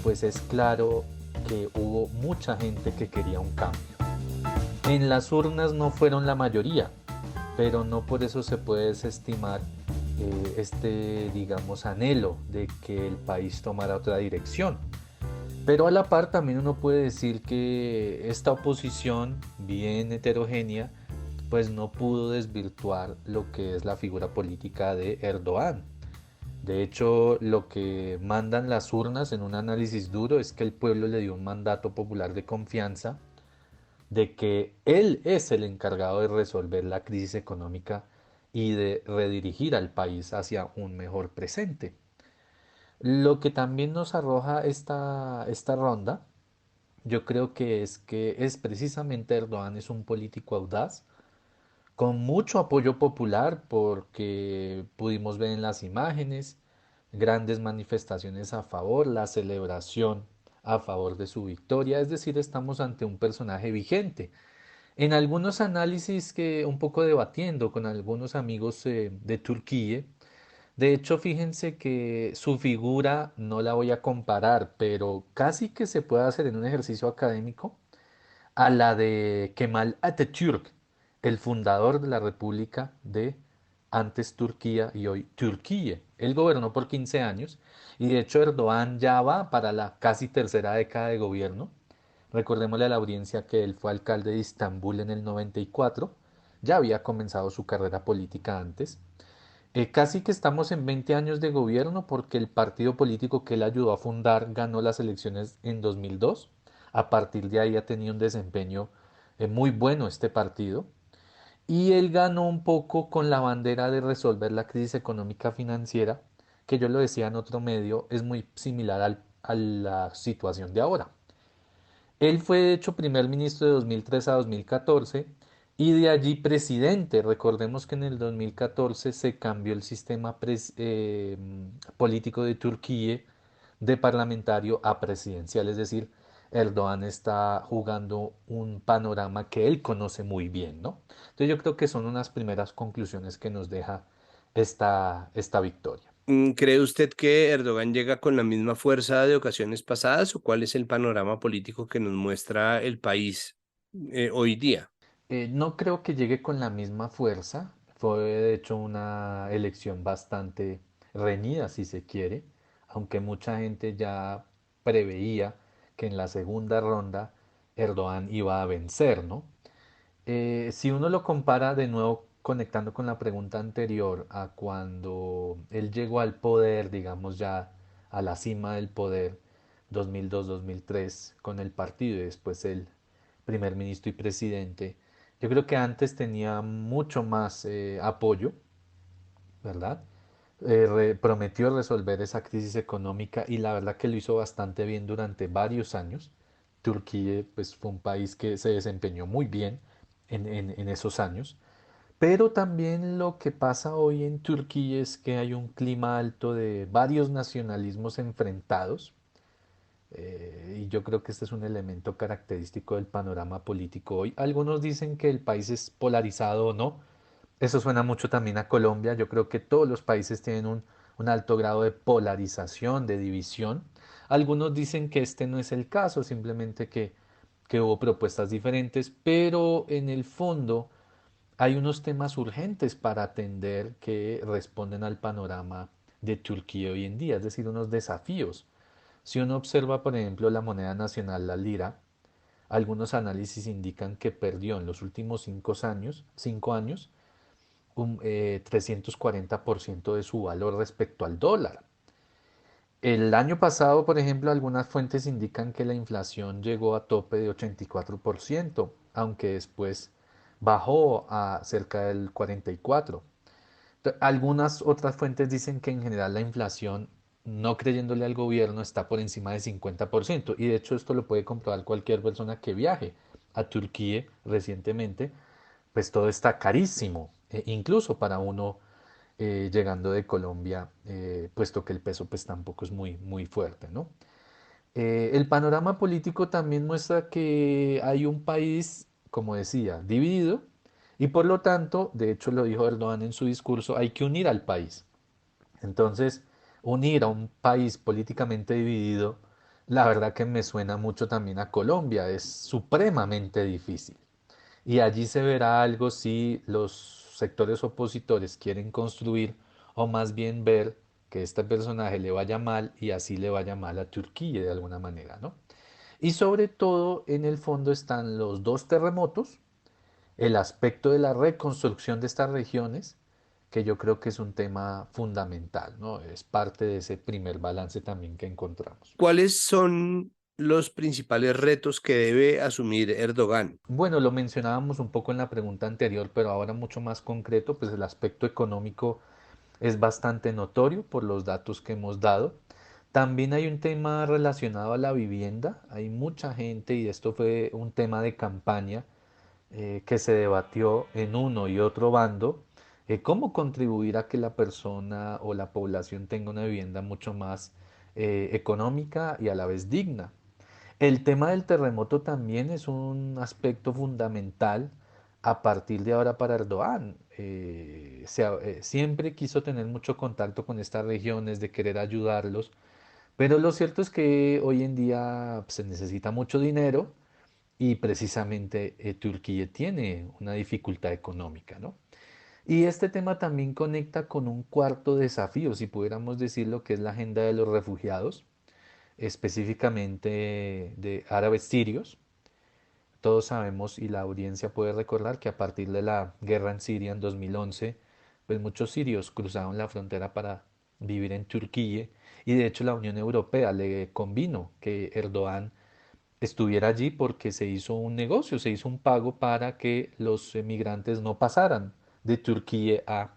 pues es claro que hubo mucha gente que quería un cambio. En las urnas no fueron la mayoría, pero no por eso se puede desestimar digamos, anhelo de que el país tomara otra dirección. Pero a la par también uno puede decir que esta oposición bien heterogénea pues no pudo desvirtuar lo que es la figura política de Erdogan. De hecho, lo que mandan las urnas en un análisis duro es que el pueblo le dio un mandato popular de confianza de que él es el encargado de resolver la crisis económica y de redirigir al país hacia un mejor presente. Lo que también nos arroja esta ronda, yo creo que es precisamente Erdogan es un político audaz, con mucho apoyo popular porque pudimos ver en las imágenes grandes manifestaciones a favor, la celebración a favor de su victoria, es decir, estamos ante un personaje vigente. En algunos análisis que un poco debatiendo con algunos amigos de Turquía, de hecho, fíjense que su figura no la voy a comparar, pero casi que se puede hacer en un ejercicio académico a la de Kemal Atatürk, el fundador de la República de antes Turquía y hoy Turquía. Él gobernó por 15 años y de hecho Erdogan ya va para la casi tercera década de gobierno. Recordémosle a la audiencia que él fue alcalde de Istambul en el 94, ya había comenzado su carrera política antes. Casi que estamos en 20 años de gobierno porque el partido político que él ayudó a fundar ganó las elecciones en 2002. A partir de ahí ha tenido un desempeño muy bueno este partido. Y él ganó un poco con la bandera de resolver la crisis económica financiera, que yo lo decía en otro medio, es muy similar a la situación de ahora. Él fue de hecho primer ministro de 2003 a 2014 y de allí presidente. Recordemos que en el 2014 se cambió el sistema político de Turquía de parlamentario a presidencial, es decir, Erdogan está jugando un panorama que él conoce muy bien, ¿no? Entonces yo creo que son unas primeras conclusiones que nos deja esta victoria. ¿Cree usted que Erdogan llega con la misma fuerza de ocasiones pasadas o cuál es el panorama político que nos muestra el país hoy día? No creo que llegue con la misma fuerza. Fue de hecho una elección bastante reñida, si se quiere, aunque mucha gente ya preveía que en la segunda ronda Erdogan iba a vencer, ¿no? Si uno lo compara de nuevo, conectando con la pregunta anterior, a cuando él llegó al poder, digamos ya a la cima del poder, 2002-2003, con el partido y después el primer ministro y presidente, yo creo que antes tenía mucho más apoyo, ¿verdad? prometió resolver esa crisis económica y la verdad que lo hizo bastante bien durante varios años. Turquía pues, fue un país que se desempeñó muy bien en esos años. Pero también lo que pasa hoy en Turquía es que hay un clima alto de varios nacionalismos enfrentados. Y yo creo que este es un elemento característico del panorama político hoy. Algunos dicen que el país es polarizado o no. Eso suena mucho también a Colombia. Yo creo que todos los países tienen un alto grado de polarización, de división. Algunos dicen que este no es el caso, simplemente que hubo propuestas diferentes, pero en el fondo hay unos temas urgentes para atender que responden al panorama de Turquía hoy en día, es decir, unos desafíos. Si uno observa, por ejemplo, la moneda nacional, la lira, algunos análisis indican que perdió en los últimos 5 años, un 340% de su valor respecto al dólar. El año pasado, por ejemplo, algunas fuentes indican que la inflación llegó a tope de 84%, aunque después bajó a cerca del 44%. Algunas otras fuentes dicen que en general la inflación, no creyéndole al gobierno, está por encima del 50%. Y de hecho esto lo puede comprobar cualquier persona que viaje a Turquía recientemente, pues todo está carísimo, incluso para uno llegando de Colombia, puesto que el peso pues tampoco es muy, muy fuerte, ¿no? El panorama político también muestra que hay un país, como decía, dividido y por lo tanto, de hecho lo dijo Erdogan en su discurso, hay que unir al país. Entonces, unir a un país políticamente dividido, la verdad que me suena mucho también a Colombia, es supremamente difícil. Y allí se verá algo si los sectores opositores quieren construir o más bien ver que este personaje le vaya mal y así le vaya mal a Turquía de alguna manera, ¿no? Y sobre todo en el fondo están los dos terremotos, el aspecto de la reconstrucción de estas regiones, que yo creo que es un tema fundamental, ¿no? Es parte de ese primer balance también que encontramos. ¿Cuáles son los principales retos que debe asumir Erdogan? Bueno, lo mencionábamos un poco en la pregunta anterior, pero ahora mucho más concreto, pues el aspecto económico es bastante notorio por los datos que hemos dado. También hay un tema relacionado a la vivienda. Hay mucha gente, y esto fue un tema de campaña que se debatió en uno y otro bando, cómo contribuir a que la persona o la población tenga una vivienda mucho más económica y a la vez digna. El tema del terremoto también es un aspecto fundamental a partir de ahora para Erdogan. Siempre quiso tener mucho contacto con estas regiones, de querer ayudarlos, pero lo cierto es que hoy en día se necesita mucho dinero y precisamente Turquía tiene una dificultad económica, ¿no? Y este tema también conecta con un cuarto desafío, si pudiéramos decirlo, que es la agenda de los refugiados, específicamente de árabes sirios. Todos sabemos y la audiencia puede recordar que a partir de la guerra en Siria en 2011, pues muchos sirios cruzaron la frontera para vivir en Turquía y de hecho la Unión Europea le convino que Erdogan estuviera allí porque se hizo un negocio, se hizo un pago para que los emigrantes no pasaran de Turquía a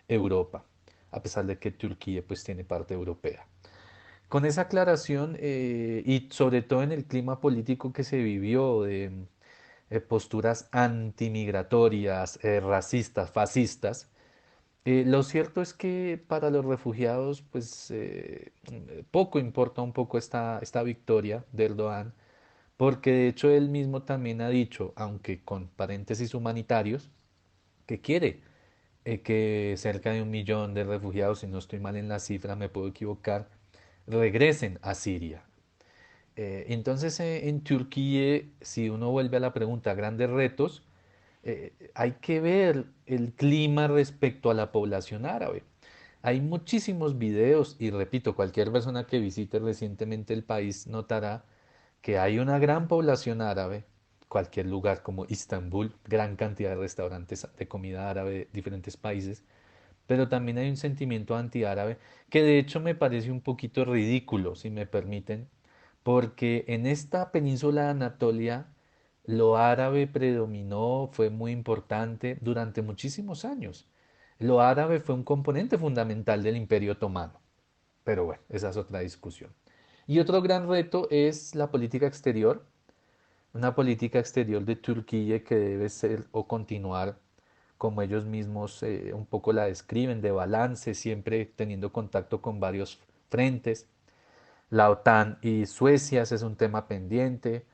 Europa, a pesar de que Turquía pues tiene parte europea. Con esa aclaración y sobre todo en el clima político que se vivió de posturas antimigratorias, racistas, fascistas, lo cierto es que para los refugiados pues poco importa un poco esta victoria de Erdogan, porque de hecho él mismo también ha dicho, aunque con paréntesis humanitarios, que quiere que cerca de 1 millón de refugiados, si no estoy mal en la cifra, me puedo equivocar, regresen a Siria. Entonces, en Turquía, si uno vuelve a la pregunta, grandes retos, hay que ver el clima respecto a la población árabe. Hay muchísimos videos y repito, cualquier persona que visite recientemente el país notará que hay una gran población árabe, cualquier lugar como Istambul, gran cantidad de restaurantes de comida árabe de diferentes países, pero también hay un sentimiento antiárabe que de hecho me parece un poquito ridículo, si me permiten, porque en esta península de Anatolia lo árabe predominó, fue muy importante durante muchísimos años. Lo árabe fue un componente fundamental del Imperio Otomano, pero bueno, esa es otra discusión. Y otro gran reto es la política exterior, una política exterior de Turquía que debe ser o continuar como ellos mismos un poco la describen, de balance, siempre teniendo contacto con varios frentes. La OTAN y Suecia, ese es un tema pendiente.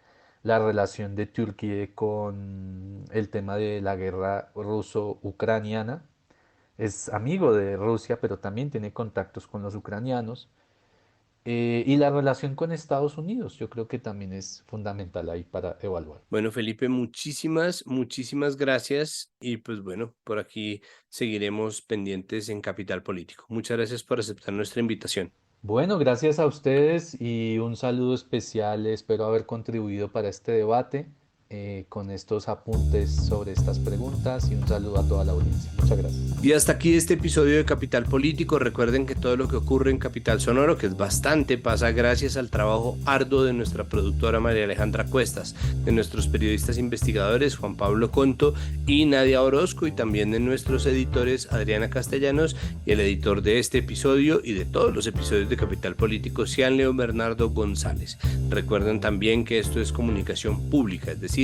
La relación de Turquía con el tema de la guerra ruso-ucraniana. Es amigo de Rusia, pero también tiene contactos con los ucranianos. Y la relación con Estados Unidos, yo creo que también es fundamental ahí para evaluar. Bueno, Felipe, muchísimas gracias y pues bueno, por aquí seguiremos pendientes en Capital Político. Muchas gracias por aceptar nuestra invitación. Bueno, gracias a ustedes y un saludo especial. Espero haber contribuido para este debate con estos apuntes sobre estas preguntas y un saludo a toda la audiencia. Muchas gracias. Y hasta aquí este episodio de Capital Político. Recuerden que todo lo que ocurre en Capital Sonoro, que es bastante, pasa gracias al trabajo arduo de nuestra productora María Alejandra Cuestas, de nuestros periodistas investigadores Juan Pablo Conto y Nadia Orozco, y también de nuestros editores Adriana Castellanos y el editor de este episodio y de todos los episodios de Capital Político, Cian Leo Bernardo González. Recuerden también que esto es comunicación pública, es decir,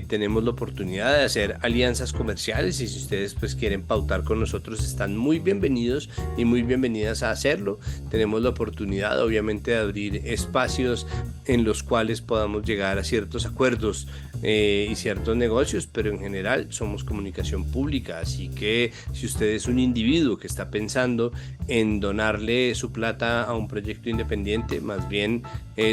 tenemos la oportunidad de hacer alianzas comerciales y si ustedes pues quieren pautar con nosotros están muy bienvenidos y muy bienvenidas a hacerlo. Tenemos la oportunidad obviamente de abrir espacios en los cuales podamos llegar a ciertos acuerdos y ciertos negocios, pero en general somos comunicación pública, así que si usted es un individuo que está pensando en donarle su plata a un proyecto independiente, más bien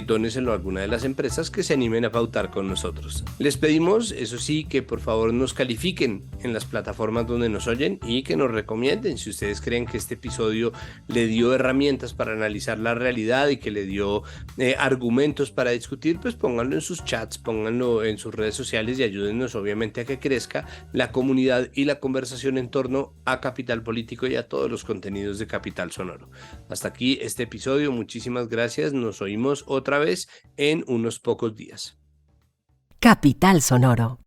dóneselo a alguna de las empresas que se animen a pautar con nosotros. Les pedimos, eso sí, que por favor nos califiquen en las plataformas donde nos oyen y que nos recomienden si ustedes creen que este episodio le dio herramientas para analizar la realidad y que le dio argumentos para discutir, pues pónganlo en sus chats, pónganlo en sus redes sociales y ayúdennos obviamente a que crezca la comunidad y la conversación en torno a Capital Político y a todos los contenidos de Capital Sonoro. Hasta aquí este episodio, muchísimas gracias, nos oímos otra vez en unos pocos días. Capital Sonoro.